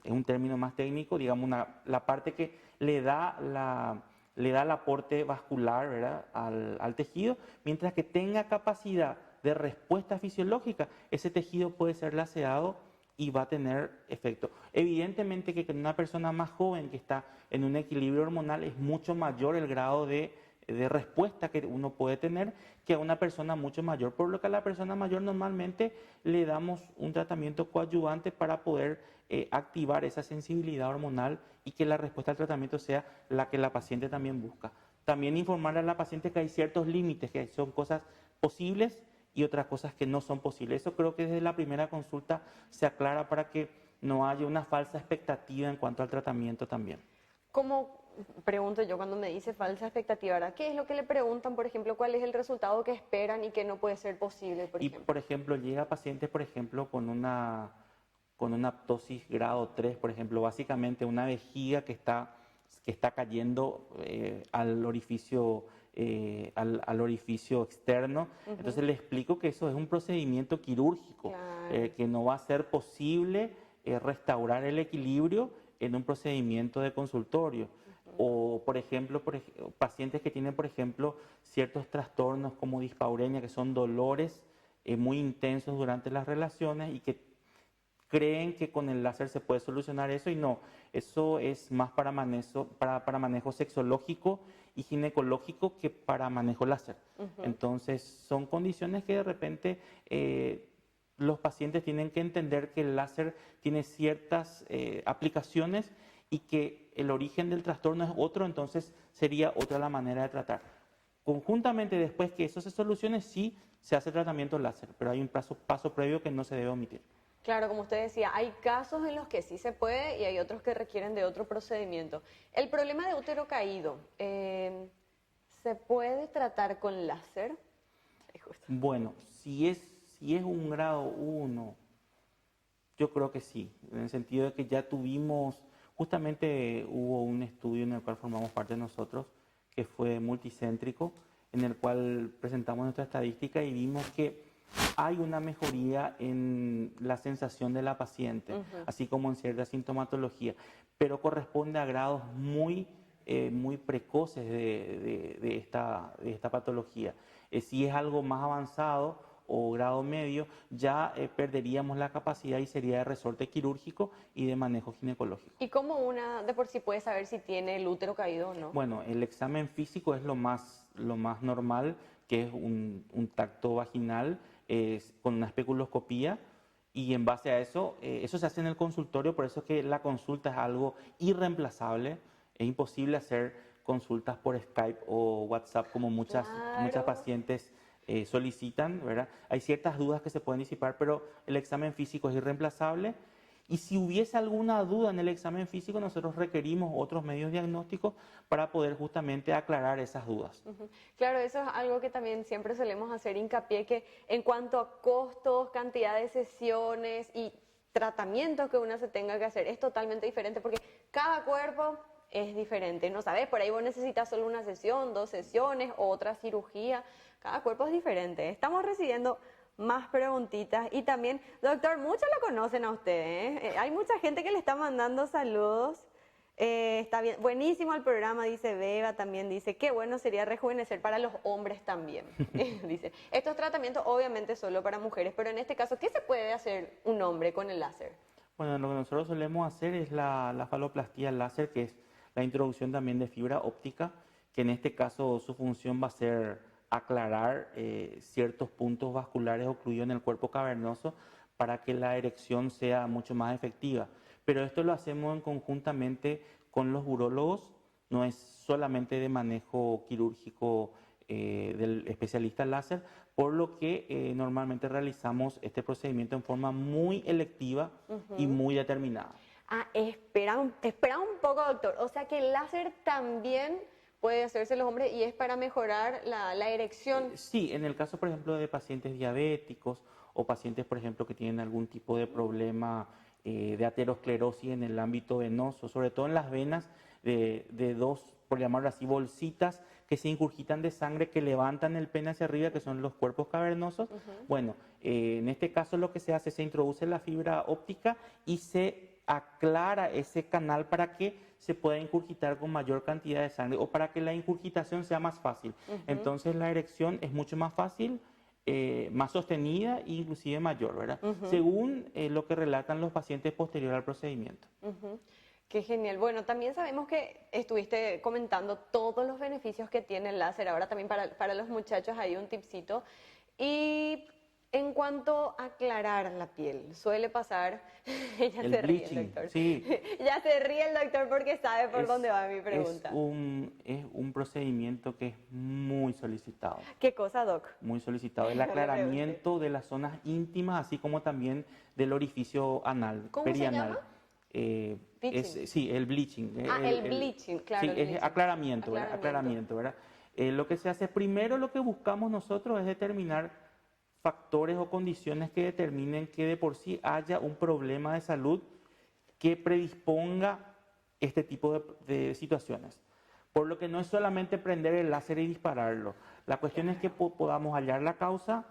es un término más técnico, digamos la parte que le da el aporte vascular, ¿verdad? Al tejido, mientras que tenga capacidad de respuesta fisiológica, ese tejido puede ser laceado y va a tener efecto. Evidentemente que en una persona más joven que está en un equilibrio hormonal es mucho mayor el grado de respuesta que uno puede tener que a una persona mucho mayor, por lo que a la persona mayor normalmente le damos un tratamiento coadyuvante para poder activar esa sensibilidad hormonal y que la respuesta al tratamiento sea la que la paciente también busca. También informarle a la paciente que hay ciertos límites, que son cosas posibles y otras cosas que no son posibles. Eso creo que desde la primera consulta se aclara para que no haya una falsa expectativa en cuanto al tratamiento también. ¿Cómo pregunto yo cuando me dice falsa expectativa? ¿Verdad? ¿Qué es lo que le preguntan, por ejemplo, cuál es el resultado que esperan y que no puede ser posible, por Y ejemplo? por ejemplo, llega pacientes, por ejemplo, con una ptosis grado 3, por ejemplo, básicamente una vejiga que está cayendo al orificio al orificio externo. Entonces le explico que eso es un procedimiento quirúrgico, Claro. que no va a ser posible restaurar el equilibrio en un procedimiento de consultorio. O, por ejemplo, pacientes que tienen, por ejemplo, ciertos trastornos como dispauremia, que son dolores muy intensos durante las relaciones y que creen que con el láser se puede solucionar eso y no, eso es más para manejo sexológico y ginecológico que para manejo láser. Entonces son condiciones que de repente los pacientes tienen que entender que el láser tiene ciertas aplicaciones y que el origen del trastorno es otro, entonces sería otra la manera de tratar. Conjuntamente después que eso se solucione, sí se hace tratamiento láser, pero hay un paso previo que no se debe omitir. Claro, como usted decía, hay casos en los que sí se puede y hay otros que requieren de otro procedimiento. El problema de útero caído, ¿se puede tratar con láser? respuesta. Bueno, si es un grado 1, yo creo que sí, en el sentido de que ya tuvimos, justamente hubo un estudio en el cual formamos parte nosotros, que fue multicéntrico, en el cual presentamos nuestra estadística y vimos que hay una mejoría en la sensación de la paciente, así como en cierta sintomatología, pero corresponde a grados muy precoces de esta patología. Si es algo más avanzado o grado medio, ya perderíamos la capacidad y sería de resorte quirúrgico y de manejo ginecológico. ¿Y cómo una de por sí puede saber si tiene el útero caído o no? Bueno, el examen físico es lo más normal, que es un tacto vaginal con una especuloscopía, y en base a eso, eso se hace en el consultorio, por eso es que la consulta es algo irreemplazable. Es imposible hacer consultas por Skype o WhatsApp como muchas pacientes solicitan, ¿verdad? Hay ciertas dudas que se pueden disipar, pero el examen físico es irreemplazable. Y si hubiese alguna duda en el examen físico, nosotros requerimos otros medios diagnósticos para poder justamente aclarar esas dudas. Claro, eso es algo que también siempre solemos hacer hincapié, que en cuanto a costos, cantidad de sesiones y tratamientos que uno se tenga que hacer, es totalmente diferente porque cada cuerpo es diferente, ¿no sabes? Por ahí vos necesitas solo una sesión, 2 sesiones o otra cirugía. Cada cuerpo es diferente. Estamos recibiendo más preguntitas y también, doctor, muchos lo conocen a usted, ¿eh? Hay mucha gente que le está mandando saludos. Está bien, buenísimo el programa, dice Beba, también dice, qué bueno sería rejuvenecer para los hombres también. Dice, estos tratamientos obviamente solo para mujeres, pero en este caso, ¿qué se puede hacer un hombre con el láser? Bueno, lo que nosotros solemos hacer es la faloplastía láser, que es la introducción también de fibra óptica, que en este caso su función va a ser aclarar ciertos puntos vasculares ocluidos en el cuerpo cavernoso para que la erección sea mucho más efectiva. Pero esto lo hacemos conjuntamente con los urólogos, no es solamente de manejo quirúrgico del especialista láser, por lo que normalmente realizamos este procedimiento en forma muy electiva y muy determinada. Espera un poco, doctor. O sea que el láser también puede hacerse los hombres y es para mejorar la erección. Sí, en el caso, por ejemplo, de pacientes diabéticos o pacientes, por ejemplo, que tienen algún tipo de problema de aterosclerosis en el ámbito venoso, sobre todo en las venas de dos, por llamarlo así, bolsitas que se ingurgitan de sangre, que levantan el pene hacia arriba, que son los cuerpos cavernosos. Bueno, en este caso lo que se hace, se introduce la fibra óptica y se aclara ese canal para que se pueda ingurgitar con mayor cantidad de sangre o para que la ingurgitación sea más fácil. Entonces la erección es mucho más fácil, más sostenida e inclusive mayor, ¿verdad? Según lo que relatan los pacientes posterior al procedimiento. Qué genial. Bueno, también sabemos que estuviste comentando todos los beneficios que tiene el láser. Ahora también para los muchachos hay un tipcito. Y en cuanto a aclarar la piel, suele pasar, ya se ríe el doctor. Sí. Ya se ríe el doctor porque sabe por dónde va mi pregunta. Es un procedimiento que es muy solicitado. ¿Qué cosa, doc? Muy solicitado. El aclaramiento de las zonas íntimas, así como también del orificio anal, ¿Cómo perianal. se llama? Sí, el bleaching. El bleaching, claro. Sí, el es bleaching. aclaramiento, ¿verdad? Aclaramiento, ¿verdad? Lo que se hace primero, lo que buscamos nosotros es determinar factores o condiciones que determinen que de por sí haya un problema de salud que predisponga este tipo de situaciones. Por lo que no es solamente prender el láser y dispararlo. La cuestión es que podamos hallar la causa,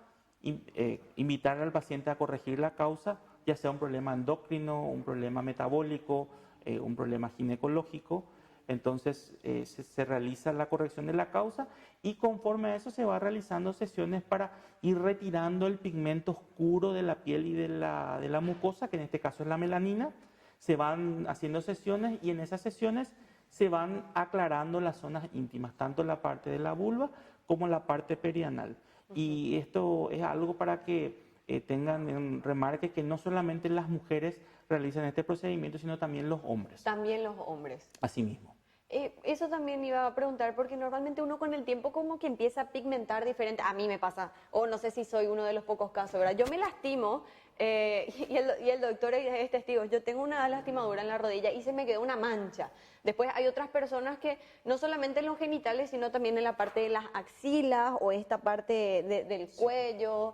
invitar al paciente a corregir la causa, ya sea un problema endocrino, un problema metabólico, un problema ginecológico. Entonces se realiza la corrección de la causa y conforme a eso se va realizando sesiones para ir retirando el pigmento oscuro de la piel y de la mucosa, que en este caso es la melanina. Se van haciendo sesiones y en esas sesiones se van aclarando las zonas íntimas, tanto la parte de la vulva como la parte perianal. Y esto es algo para que tengan en remarque que no solamente las mujeres realizan este procedimiento, sino también los hombres. También los hombres. Así mismo. Eso también iba a preguntar, porque normalmente uno con el tiempo como que empieza a pigmentar diferente. A mí me pasa, o no sé si soy uno de los pocos casos, ¿verdad? Yo me lastimo y el doctor es testigo. Yo tengo una lastimadura en la rodilla y se me quedó una mancha. Después hay otras personas que no solamente en los genitales, sino también en la parte de las axilas o esta parte del cuello.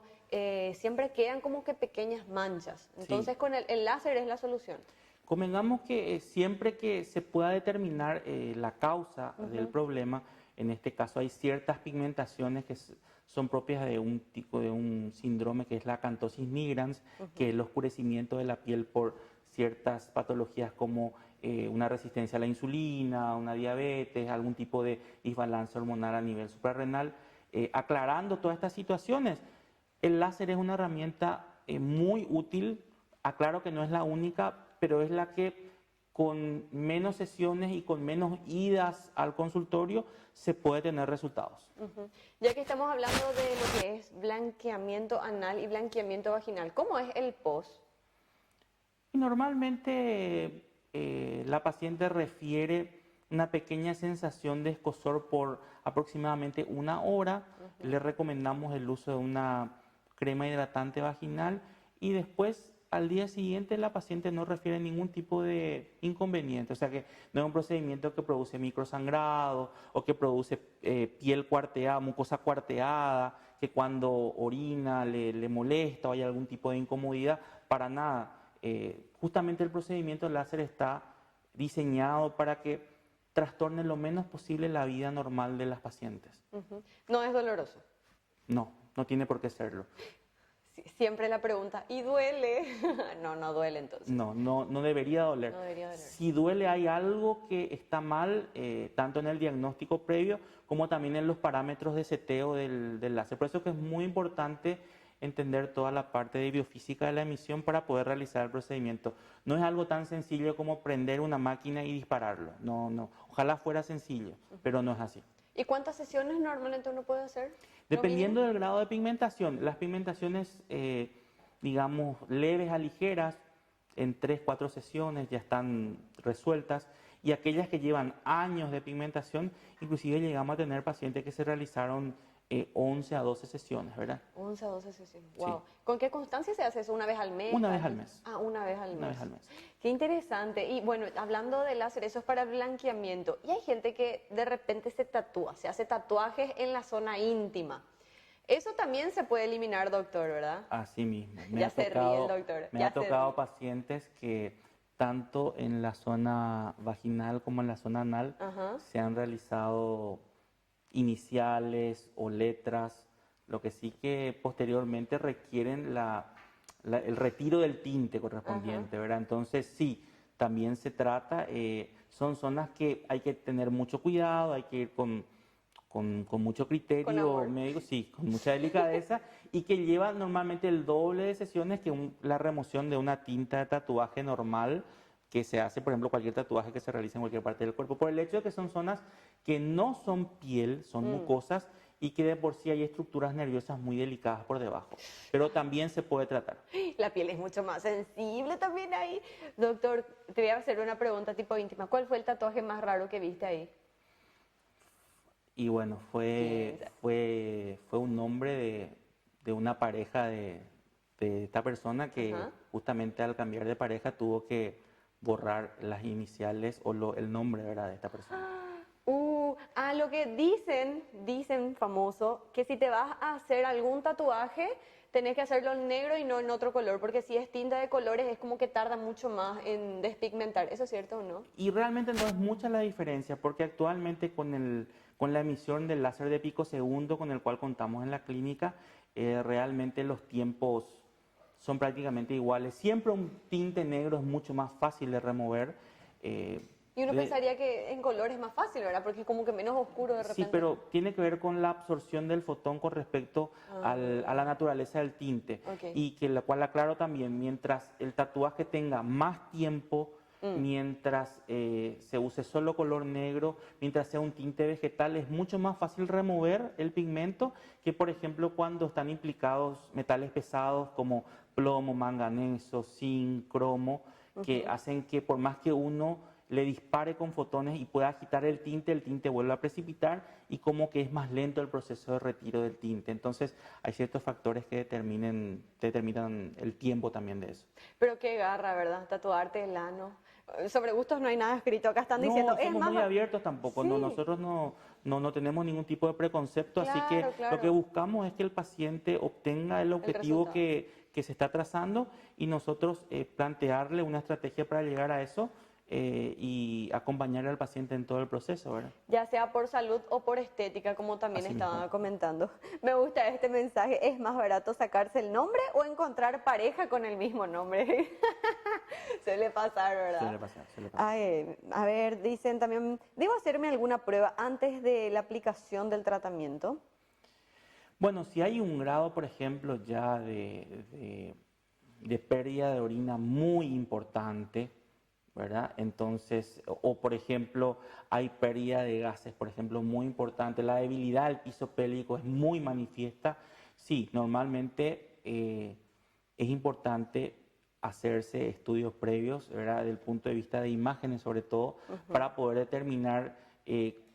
Siempre quedan como que pequeñas manchas. Entonces Sí. con el láser es la solución. Convengamos que siempre que se pueda determinar la causa del problema, en este caso hay ciertas pigmentaciones que son propias de un tipo de un síndrome que es la acantosis nigrans, que es el oscurecimiento de la piel por ciertas patologías como una resistencia a la insulina, una diabetes, algún tipo de desbalance hormonal a nivel suprarrenal. Aclarando todas estas situaciones, el láser es una herramienta muy útil. Aclaro que no es la única, pero es la que con menos sesiones y con menos idas al consultorio se puede tener resultados. Ujú. Ya que estamos hablando de lo que es blanqueamiento anal y blanqueamiento vaginal, ¿cómo es el post? Y normalmente la paciente refiere una pequeña sensación de escozor por aproximadamente una hora. Le recomendamos el uso de una crema hidratante vaginal y después al día siguiente la paciente no refiere ningún tipo de inconveniente. O sea que no es un procedimiento que produce microsangrado o que produce piel cuarteada, mucosa cuarteada, que cuando orina le molesta o hay algún tipo de incomodidad, para nada. Justamente el procedimiento láser está diseñado para que trastorne lo menos posible la vida normal de las pacientes. Ujú. No es doloroso. No, no tiene por qué serlo. Siempre la pregunta, ¿y duele? No, no duele entonces. No, no, no debería doler. No debería doler. Si duele, hay algo que está mal, tanto en el diagnóstico previo como también en los parámetros de seteo del láser. Por eso es que es muy importante entender toda la parte de biofísica de la emisión para poder realizar el procedimiento. No es algo tan sencillo como prender una máquina y dispararlo. No, no. Ojalá fuera sencillo, pero no es así. ¿Y cuántas sesiones normalmente uno puede hacer? ¿Lo Dependiendo mínimo? del grado de pigmentación, las pigmentaciones, digamos, leves a ligeras, en 3, 4 sesiones ya están resueltas, y aquellas que llevan años de pigmentación, inclusive llegamos a tener pacientes que se realizaron 11 a 12 sesiones, ¿verdad? 11 a 12 sesiones. Sí. Wow. ¿Con qué constancia se hace eso? ¿Una vez al mes? Una ¿Cada vez al 15? mes. Ah, una vez al Una mes. vez al mes. Qué interesante. Y bueno, hablando de láser, eso es para blanqueamiento. Y hay gente que de repente se tatúa, se hace tatuajes en la zona íntima. Eso también se puede eliminar, doctor, ¿verdad? Así mismo. Ya se ríe el doctor. Me Ya ha se tocado ríe. pacientes que tanto en la zona vaginal como en la zona anal Ajá. se han realizado iniciales o letras, lo que sí que posteriormente requieren el retiro del tinte correspondiente, ¿verdad? Entonces sí, también se trata, son zonas que hay que tener mucho cuidado, hay que ir con mucho Con criterio amor. médico, sí, con mucha delicadeza, y que lleva normalmente el doble de sesiones que la remoción de una tinta de tatuaje normal que se hace, por ejemplo, cualquier tatuaje que se realice en cualquier parte del cuerpo, por el hecho de que son zonas que no son piel, son mucosas, y que de por sí hay estructuras nerviosas muy delicadas por debajo, pero también se puede tratar. La piel es mucho más sensible también ahí. Doctor, te voy a hacer una pregunta tipo íntima. ¿Cuál fue el tatuaje más raro que viste ahí? Y bueno, Piensa. fue un nombre de una pareja de esta persona que Ajá. justamente al cambiar de pareja tuvo que borrar las iniciales o el nombre, ¿verdad?, de esta persona. Lo que dicen famoso, que si te vas a hacer algún tatuaje, tenés que hacerlo en negro y no en otro color, porque si es tinta de colores es como que tarda mucho más en despigmentar. ¿Eso es cierto o no? Y realmente no es mucha la diferencia, porque actualmente con la emisión del láser de picosegundo con el cual contamos en la clínica, realmente los tiempos son prácticamente iguales. Siempre un tinte negro es mucho más fácil de remover. eh, Y uno de- pensaría que en color es más fácil, ¿verdad? Porque es como que menos oscuro de Sí, repente. pero tiene que ver con la absorción del fotón con respecto a la naturaleza del tinte. Ok. Y que la cual aclaro también, mientras el tatuaje tenga más tiempo, mientras se use solo color negro, mientras sea un tinte vegetal, es mucho más fácil remover el pigmento que, por ejemplo, cuando están implicados metales pesados como plomo, manganeso, zinc, cromo, que hacen que por más que uno le dispare con fotones y pueda agitar el tinte vuelve a precipitar y como que es más lento el proceso de retiro del tinte. Entonces hay ciertos factores que determinan el tiempo también de eso. Pero qué garra, ¿verdad? Tatuarte el ano. Sobre gustos no hay nada escrito. Acá están No diciendo, es somos más... muy abiertos tampoco, no, Sí, nosotros no tenemos ningún tipo de preconcepto, así que claro, lo que claro, buscamos es que el paciente obtenga el el objetivo resultado. que se está trazando y nosotros plantearle una estrategia para llegar a eso y acompañar al paciente en todo el proceso, ¿verdad? Ya sea por salud o por estética, como también Así estaba mismo. comentando. Me gusta este mensaje. ¿Es más barato sacarse el nombre o encontrar pareja con el mismo nombre? Suele pasar, ¿verdad? Suele pasar, suele pasar. Ay, a ver, dicen también, ¿debo hacerme alguna prueba antes de la aplicación del tratamiento? Bueno, si hay un grado, por ejemplo, ya de pérdida de orina muy importante, ¿verdad? Entonces, o por ejemplo, hay pérdida de gases, por ejemplo, muy importante, la debilidad del piso pélvico es muy manifiesta, sí, normalmente es importante hacerse estudios previos, ¿verdad? Desde el punto de vista de imágenes sobre todo, para poder determinar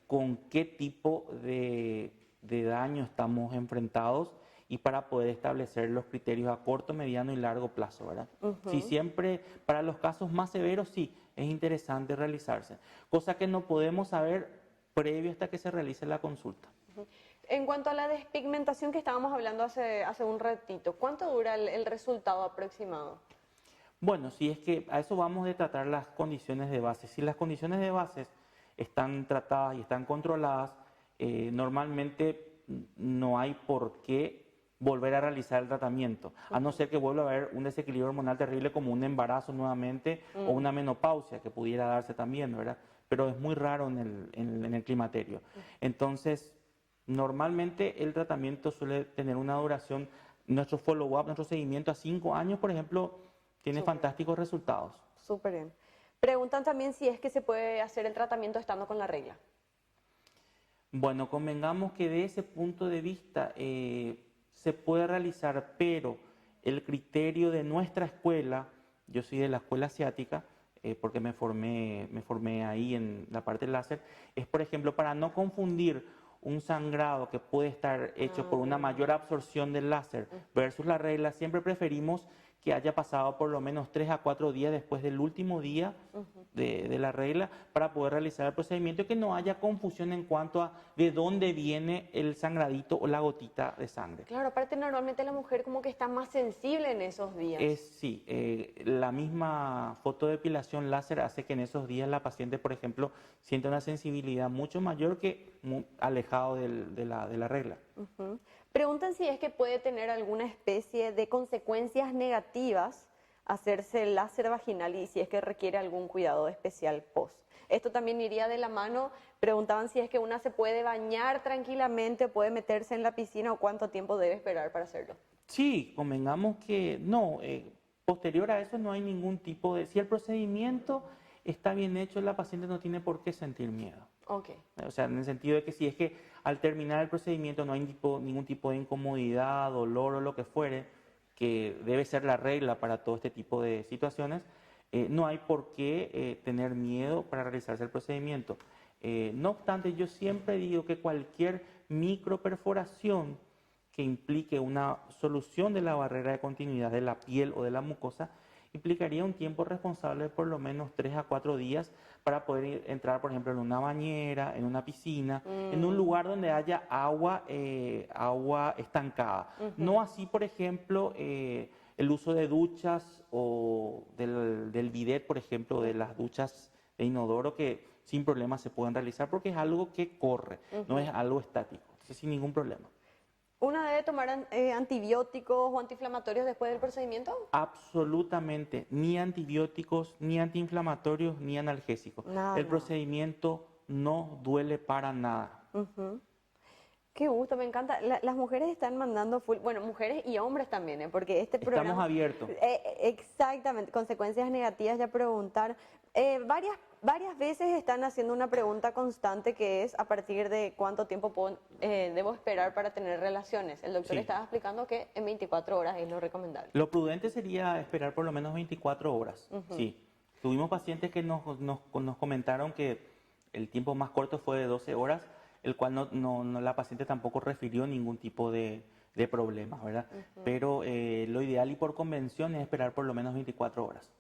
con qué tipo de daño estamos enfrentados y para poder establecer los criterios a corto, mediano y largo plazo, ¿verdad? Sí, siempre para los casos más severos sí, es interesante realizarse, cosa que no podemos saber previo hasta que se realice la consulta. En cuanto a la despigmentación que estábamos hablando hace un ratito, ¿cuánto dura el resultado aproximado? Bueno, si es que a eso vamos a tratar las condiciones de base. Si las condiciones de base están tratadas y están controladas, normalmente no hay por qué volver a realizar el tratamiento, a no ser que vuelva a haber un desequilibrio hormonal terrible como un embarazo nuevamente o una menopausia que pudiera darse también, ¿verdad? Pero es muy raro en el climaterio. Entonces, normalmente el tratamiento suele tener una duración, nuestro follow-up, nuestro seguimiento a 5 años, por ejemplo, tiene Súper, fantásticos resultados. súper bien. Preguntan también si es que se puede hacer el tratamiento estando con la regla. Bueno, convengamos que de ese punto de vista se puede realizar, pero el criterio de nuestra escuela, yo soy de la escuela asiática, porque me formé ahí en la parte del láser, es por ejemplo para no confundir un sangrado que puede estar hecho por una Ah, mayor absorción del láser versus la regla, siempre preferimos que haya pasado por lo menos 3 a 4 días después del último día de la regla para poder realizar el procedimiento y que no haya confusión en cuanto a de dónde viene el sangradito o la gotita de sangre. claro, aparte normalmente la mujer como que está más sensible en esos días. Sí, la misma fotodepilación láser hace que en esos días la paciente, por ejemplo, sienta una sensibilidad mucho mayor que alejado de la regla. Ujú. Preguntan si es que puede tener alguna especie de consecuencias negativas hacerse el láser vaginal y si es que requiere algún cuidado especial post. Esto también iría de la mano. Preguntaban si es que una se puede bañar tranquilamente, puede meterse en la piscina o cuánto tiempo debe esperar para hacerlo. Sí, convengamos que no, posterior a eso no hay ningún tipo de... Si el procedimiento está bien hecho, la paciente no tiene por qué sentir miedo. Ok. O sea, en el sentido de que si es que al terminar el procedimiento no hay ningún tipo de incomodidad, dolor o lo que fuere, que debe ser la regla para todo este tipo de situaciones, no hay por qué tener miedo para realizarse el procedimiento. No obstante, yo siempre digo que cualquier microperforación que implique una solución de la barrera de continuidad de la piel o de la mucosa, implicaría un tiempo responsable de por lo menos 3 a 4 días para poder entrar, por ejemplo, en una bañera, en una piscina, en un lugar donde haya agua estancada. No así, por ejemplo, el uso de duchas o del bidet, por ejemplo, de las duchas de inodoro que sin problema se pueden realizar porque es algo que corre, no es algo estático, entonces sin ningún problema. ¿Una debe tomar antibióticos o antiinflamatorios después del procedimiento? Absolutamente, ni antibióticos, ni antiinflamatorios, ni analgésicos. Nada, El nada. procedimiento no duele para nada. Ujú. Qué gusto, me encanta. Las mujeres están mandando full, bueno, mujeres y hombres también, ¿eh? Porque este Estamos programa, abiertos. exactamente, consecuencias negativas, ya preguntar. Varias veces están haciendo una pregunta constante que es a partir de cuánto tiempo debo esperar para tener relaciones. El doctor Sí. estaba explicando que en 24 horas es lo recomendable. Lo prudente sería esperar por lo menos 24 horas. Sí. Tuvimos pacientes que nos comentaron que el tiempo más corto fue de 12 horas, el cual la paciente tampoco refirió ningún tipo de problemas, ¿verdad? Pero lo ideal y por convención es esperar por lo menos 24 horas.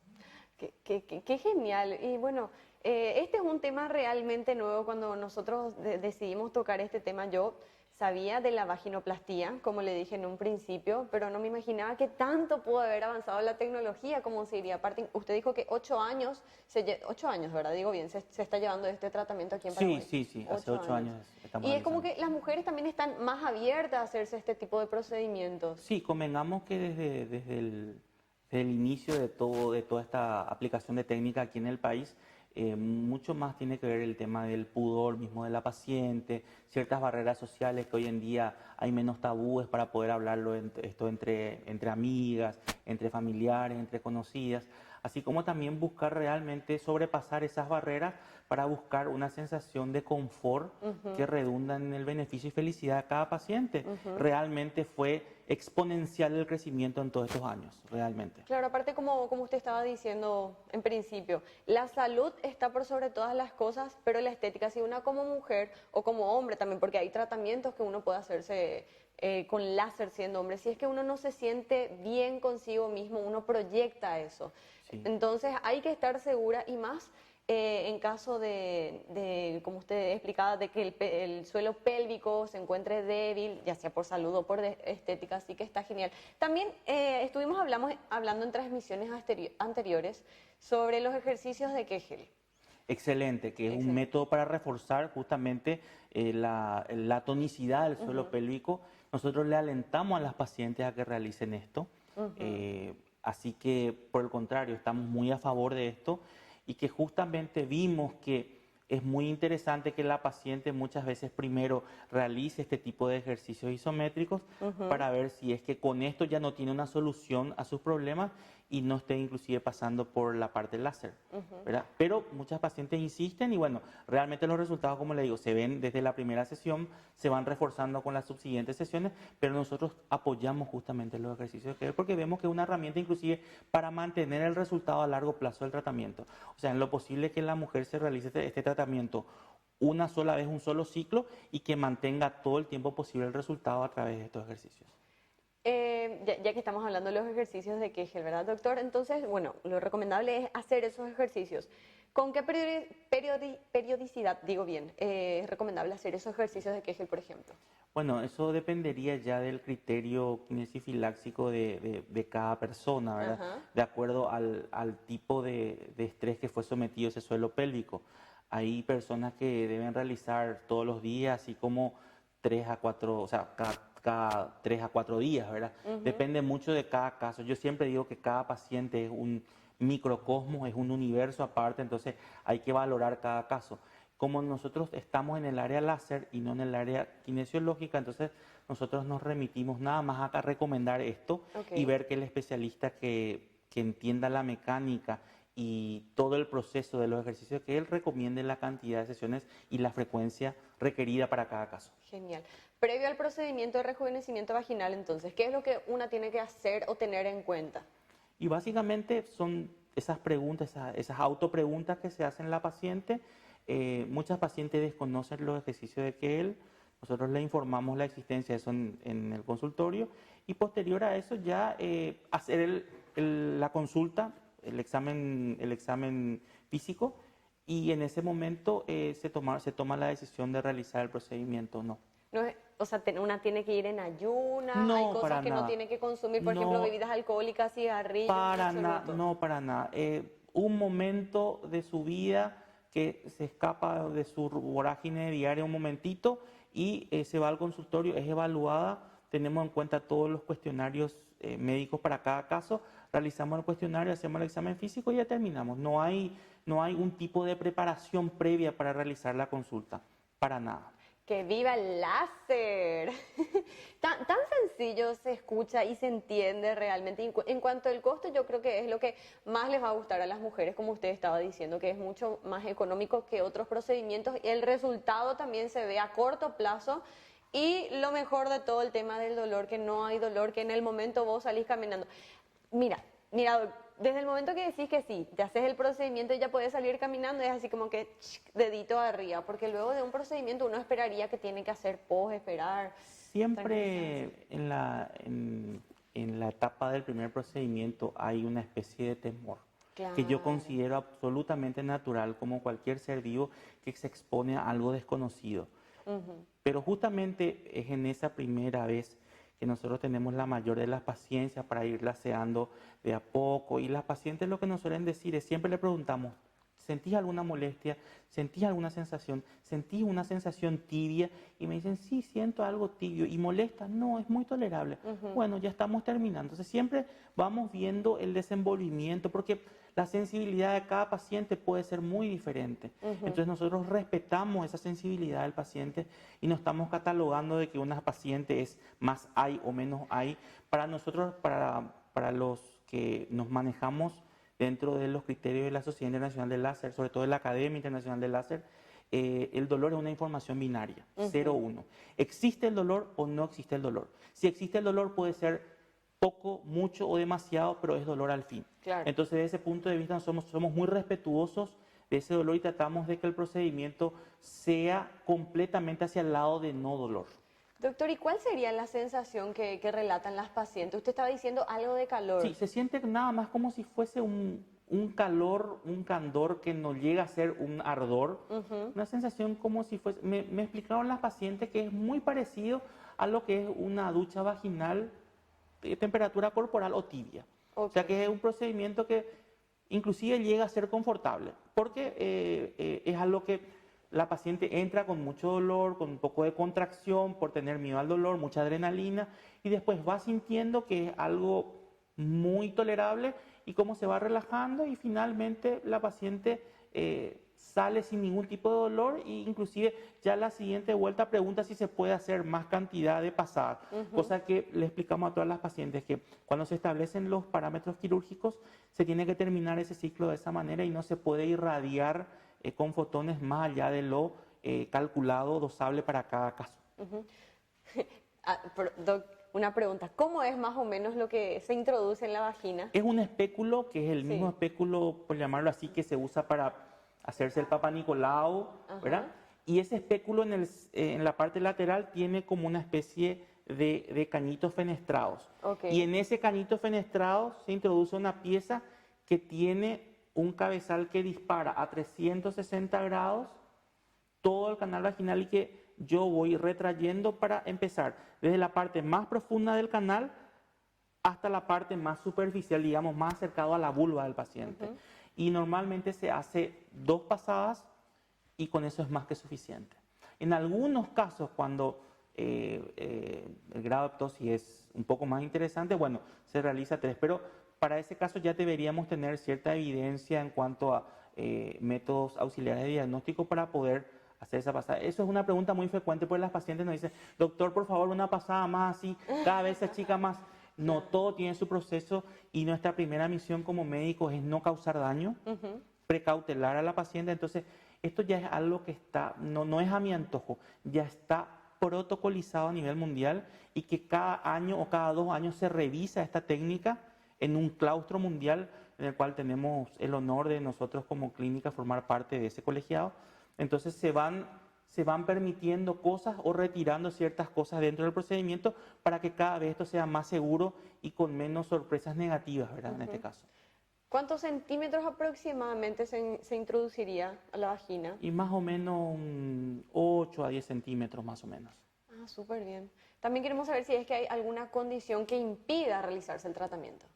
Qué genial. Y bueno, este es un tema realmente nuevo. Cuando nosotros decidimos tocar este tema, yo sabía de la vaginoplastía, como le dije en un principio, pero no me imaginaba que tanto pudo haber avanzado la tecnología, como se diría. Aparte, usted dijo que 8 años, 8 años, ¿verdad? Digo bien, se está llevando este tratamiento aquí en Paraguay. Sí, hace 8 años estamos Y es como realizando. que las mujeres también están más abiertas a hacerse este tipo de procedimientos. Sí, convengamos que desde el inicio de toda esta aplicación de técnica aquí en el país, mucho más tiene que ver el tema del pudor mismo de la paciente, ciertas barreras sociales que hoy en día hay menos tabúes para poder hablarlo esto entre amigas, entre familiares, entre conocidas, así como también buscar realmente sobrepasar esas barreras para buscar una sensación de confort que redunda en el beneficio y felicidad de cada paciente. Realmente fue exponencial el crecimiento en todos estos años, realmente. Claro, aparte como usted estaba diciendo en principio, la salud está por sobre todas las cosas, pero la estética, si una como mujer o como hombre también, porque hay tratamientos que uno puede hacerse con láser siendo hombre, si es que uno no se siente bien consigo mismo, uno proyecta eso. Sí. Entonces hay que estar segura y más en caso como usted explicaba, de que el suelo pélvico se encuentre débil, ya sea por salud o por estética, así que está genial. También estuvimos hablando en transmisiones anteriores sobre los ejercicios de Kegel. Excelente, que es Excelente. un método para reforzar justamente la tonicidad del suelo pélvico. Nosotros le alentamos a las pacientes a que realicen esto. Así que, por el contrario, estamos muy a favor de esto y que justamente vimos que es muy interesante que la paciente muchas veces primero realice este tipo de ejercicios isométricos para ver si es que con esto ya no tiene una solución a sus problemas y no esté inclusive pasando por la parte láser, ¿verdad? Pero muchas pacientes insisten y bueno, realmente los resultados, como le digo, se ven desde la primera sesión, se van reforzando con las subsiguientes sesiones, pero nosotros apoyamos justamente los ejercicios de Kegel porque vemos que es una herramienta inclusive para mantener el resultado a largo plazo del tratamiento. O sea, en lo posible que la mujer se realice este tratamiento una sola vez, un solo ciclo y que mantenga todo el tiempo posible el resultado a través de estos ejercicios. Ya que estamos hablando de los ejercicios de Kegel, ¿verdad, doctor? Entonces, bueno, lo recomendable es hacer esos ejercicios. ¿Con qué periodicidad, digo bien, es recomendable hacer esos ejercicios de Kegel, por ejemplo? Bueno, eso dependería ya del criterio kinesifiláxico de cada persona, ¿verdad? Ajá. De acuerdo al tipo de estrés que fue sometido ese suelo pélvico. Hay personas que deben realizar todos los días, así como 3 a 4, o sea, cada 3 a 4 días, ¿verdad? Depende mucho de cada caso. Yo siempre digo que cada paciente es un microcosmos, es un universo aparte, entonces hay que valorar cada caso. Como nosotros estamos en el área láser y no en el área kinesiológica, entonces nosotros nos remitimos nada más a recomendar esto y ver que el especialista que entienda la mecánica y todo el proceso de los ejercicios, que él recomiende la cantidad de sesiones y la frecuencia requerida para cada caso. Genial. Previo al procedimiento de rejuvenecimiento vaginal, entonces, ¿qué es lo que una tiene que hacer o tener en cuenta? Y básicamente son esas preguntas, esas autopreguntas que se hacen la paciente. Muchas pacientes desconocen los ejercicios de Kegel. Nosotros le informamos la existencia de eso en el consultorio y posterior a eso ya hacer la consulta, el examen físico y en ese momento se toma la decisión de realizar el procedimiento o no. No es- o sea, una tiene que ir en ayunas, hay No, cosas para que no nada. tiene que consumir, por ejemplo, No, bebidas alcohólicas, cigarrillos, para nada, absoluto. no para nada. Un momento de su vida que se escapa de su vorágine diaria un momentito y se va al consultorio, es evaluada, tenemos en cuenta todos los cuestionarios médicos para cada caso, realizamos el cuestionario, hacemos el examen físico y ya terminamos. No hay un tipo de preparación previa para realizar la consulta, para nada. ¡Que viva el láser! Tan sencillo se escucha y se entiende realmente. En cuanto al costo, yo creo que es lo que más les va a gustar a las mujeres, como usted estaba diciendo, que es mucho más económico que otros procedimientos. Y el resultado también se ve a corto plazo. Y lo mejor de todo, el tema del dolor, que no hay dolor, que en el momento vos salís caminando. Mira, desde el momento que decís que sí, te haces el procedimiento y ya puedes salir caminando, es así como que dedito arriba, porque luego de un procedimiento uno esperaría que tiene que hacer pos, esperar. Siempre en la etapa del primer procedimiento hay una especie de temor que yo Claro. considero absolutamente natural, como cualquier ser vivo que se expone a algo desconocido. Ujú. Pero justamente es en esa primera vez que nosotros tenemos la mayor de las paciencias para ir laceando de a poco. Y las pacientes lo que nos suelen decir es, siempre le preguntamos, ¿sentís alguna molestia? ¿Sentís alguna sensación? ¿Sentís una sensación tibia? Y me dicen, sí, siento algo tibio. ¿Y molesta? No, es muy tolerable. Bueno, ya estamos terminando. Entonces siempre vamos viendo el desenvolvimiento, porque la sensibilidad de cada paciente puede ser muy diferente. Entonces nosotros respetamos esa sensibilidad del paciente y no estamos catalogando de que una paciente es más hay o menos hay. Para nosotros, para los que nos manejamos dentro de los criterios de la Sociedad Internacional del Láser, sobre todo de la Academia Internacional del Láser, el dolor es una información binaria, 0-1. ¿Existe el dolor o no existe el dolor? Si existe el dolor puede ser poco, mucho o demasiado, pero es dolor al fin. Claro. Entonces, desde ese punto de vista, somos muy respetuosos de ese dolor y tratamos de que el procedimiento sea completamente hacia el lado de no dolor. Doctor, ¿y cuál sería la sensación que relatan las pacientes? Usted estaba diciendo algo de calor. Sí, se siente nada más como si fuese un calor, un candor que no llega a ser un ardor. Una sensación como si fuese... Me explicaron las pacientes que es muy parecido a lo que es una ducha vaginal de temperatura corporal o tibia. O sea que es un procedimiento que inclusive llega a ser confortable, porque es algo que la paciente entra con mucho dolor, con un poco de contracción por tener miedo al dolor, mucha adrenalina, y después va sintiendo que es algo muy tolerable y cómo se va relajando y finalmente la paciente sale sin ningún tipo de dolor e inclusive ya la siguiente vuelta pregunta si se puede hacer más cantidad de pasadas, cosa que le explicamos a todas las pacientes que cuando se establecen los parámetros quirúrgicos se tiene que terminar ese ciclo de esa manera y no se puede irradiar con fotones más allá de lo calculado, dosable para cada caso. Doc, una pregunta, ¿cómo es más o menos lo que se introduce en la vagina? Es un espéculo que es el mismo Sí. espéculo, por llamarlo así, que se usa para hacerse el Papa Nicolau, ¿verdad? Y ese espéculo en la parte lateral tiene como una especie de cañitos fenestrados. Ok. Y en ese cañito fenestrado se introduce una pieza que tiene un cabezal que dispara a 360 grados todo el canal vaginal y que yo voy retrayendo para empezar desde la parte más profunda del canal hasta la parte más superficial, digamos, más acercado a la vulva del paciente. Y normalmente se hace 2 pasadas y con eso es más que suficiente. En algunos casos, cuando el grado de ptosis es un poco más interesante, bueno, se realiza 3, pero para ese caso ya deberíamos tener cierta evidencia en cuanto a métodos auxiliares de diagnóstico para poder hacer esa pasada. Eso es una pregunta muy frecuente porque las pacientes nos dicen, doctor, por favor, una pasada más así, cada vez se achica más. No, todo tiene su proceso y nuestra primera misión como médicos es no causar daño, precautelar a la paciente. Entonces, esto ya es algo que está, no es a mi antojo, ya está protocolizado a nivel mundial y que cada año o cada 2 años se revisa esta técnica en un claustro mundial en el cual tenemos el honor de nosotros como clínica formar parte de ese colegiado. Entonces se van permitiendo cosas o retirando ciertas cosas dentro del procedimiento para que cada vez esto sea más seguro y con menos sorpresas negativas, ¿verdad? En este caso. ¿Cuántos centímetros aproximadamente se introduciría a la vagina? Y más o menos 8 a 10 centímetros más o menos. Ah, súper bien. También queremos saber si es que hay alguna condición que impida realizarse el tratamiento.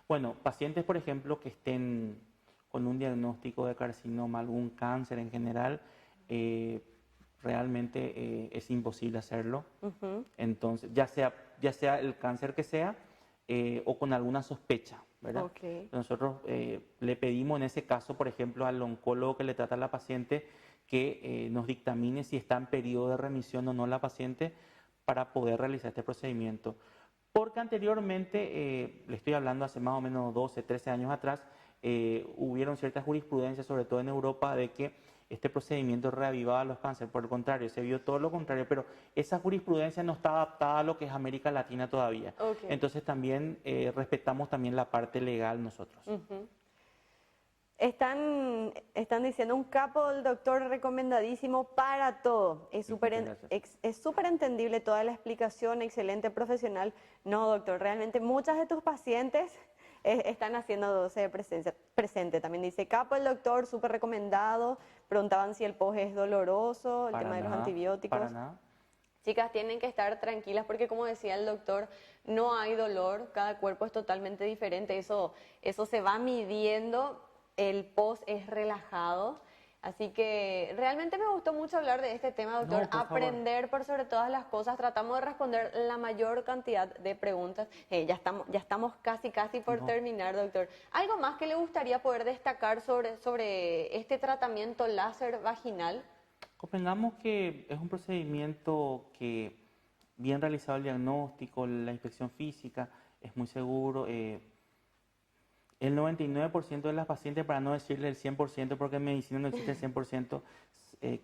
Bueno, pacientes, por ejemplo, que estén con un diagnóstico de carcinoma, algún cáncer en general, realmente es imposible hacerlo. Entonces, ya sea el cáncer que sea o con alguna sospecha, ¿verdad? Okay. Nosotros le pedimos en ese caso, por ejemplo, al oncólogo que le trata a la paciente que nos dictamine si está en periodo de remisión o no la paciente para poder realizar este procedimiento. Porque anteriormente, le estoy hablando hace más o menos 12, 13 años atrás, hubieron ciertas jurisprudencias, sobre todo en Europa, de que este procedimiento reavivaba los cánceres. Por el contrario, se vio todo lo contrario, pero esa jurisprudencia no está adaptada a lo que es América Latina todavía. Ok. Entonces también respetamos también la parte legal nosotros. Ujú. Están diciendo un capo del doctor recomendadísimo para todo. Es súper Muchas gracias. es súper entendible toda la explicación, excelente profesional. No, doctor, realmente muchas de tus pacientes están haciendo 12 de presente. También dice capo el doctor, súper recomendado. Preguntaban si el POS es doloroso, el Para tema de los nada, antibióticos. para nada. Chicas, tienen que estar tranquilas porque como decía el doctor, no hay dolor, cada cuerpo es totalmente diferente, eso se va midiendo, el post es relajado, así que realmente me gustó mucho hablar de este tema, doctor, No, por favor. aprender por sobre todas las cosas, tratamos de responder la mayor cantidad de preguntas, ya estamos casi por No. terminar, doctor. ¿Algo más que le gustaría poder destacar sobre este tratamiento láser vaginal? Convengamos que es un procedimiento que, bien realizado el diagnóstico, la inspección física, es muy seguro. El 99% de las pacientes, para no decirle el 100%, porque en medicina no existe el 100%,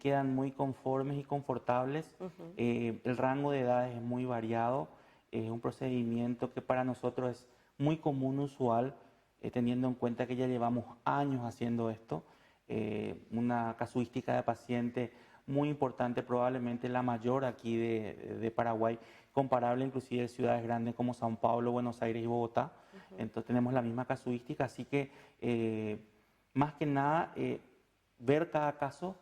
quedan muy conformes y confortables. El rango de edades es muy variado. Es un procedimiento que para nosotros es muy común, usual, teniendo en cuenta que ya llevamos años haciendo esto. Una casuística de paciente muy importante, probablemente la mayor aquí de Paraguay, comparable inclusive de ciudades grandes como São Paulo, Buenos Aires y Bogotá. Entonces tenemos la misma casuística, así que más que nada ver cada caso,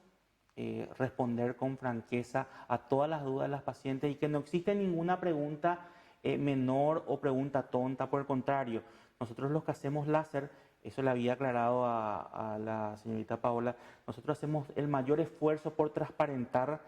responder con franqueza a todas las dudas de las pacientes y que no existe ninguna pregunta menor o pregunta tonta, por el contrario, nosotros los que hacemos láser, eso le había aclarado a la señorita Paola, nosotros hacemos el mayor esfuerzo por transparentar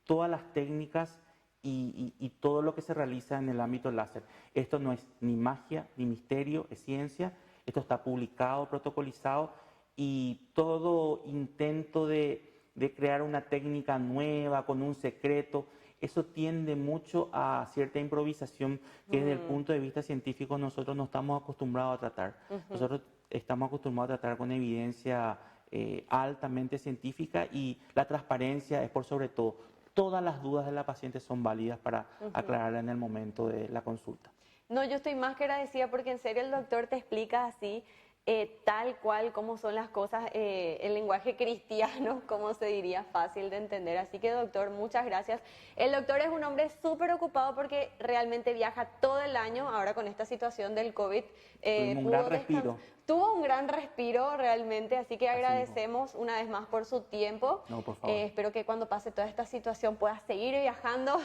todas las técnicas y todo lo que se realiza en el ámbito láser. Esto no es ni magia, ni misterio, es ciencia, esto está publicado, protocolizado y todo intento de crear una técnica nueva con un secreto, eso tiende mucho a cierta improvisación que desde el punto de vista científico nosotros no estamos acostumbrados a tratar. Nosotros estamos acostumbrados a tratar con evidencia altamente científica y la transparencia es por sobre todo. Todas las dudas de la paciente son válidas para aclararla en el momento de la consulta. No, yo estoy más que agradecida porque en serio el doctor te explica así, tal cual como son las cosas, el lenguaje cristiano, como se diría, fácil de entender. Así que doctor, muchas gracias. El doctor es un hombre súper ocupado porque realmente viaja todo el año, ahora con esta situación del COVID. Tuvimos un gran respiro. Tuvo un gran respiro realmente, así que Así agradecemos una vez más por su tiempo. No, por favor. Espero que cuando pase toda esta situación pueda seguir viajando,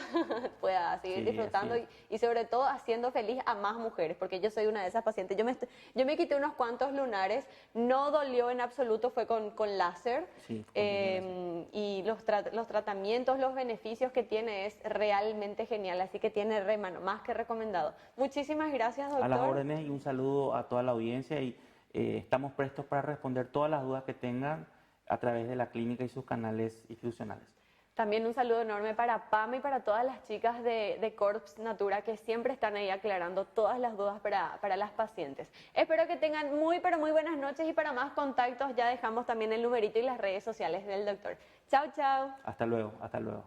pueda seguir Sí, disfrutando así y sobre todo haciendo feliz a más mujeres, porque yo soy una de esas pacientes. Yo me quité unos cuantos lunares, no dolió en absoluto, fue con láser. Sí, con láser. Y los tratamientos, los beneficios que tiene es realmente genial, así que tiene más que recomendado. Muchísimas gracias, doctor. A las órdenes y un saludo a toda la audiencia y estamos prestos para responder todas las dudas que tengan a través de la clínica y sus canales institucionales. También un saludo enorme para Pama y para todas las chicas de Corps Natura que siempre están ahí aclarando todas las dudas para las pacientes. Espero que tengan pero muy buenas noches y para más contactos ya dejamos también el numerito y las redes sociales del doctor. Chao, chao. Hasta luego, hasta luego.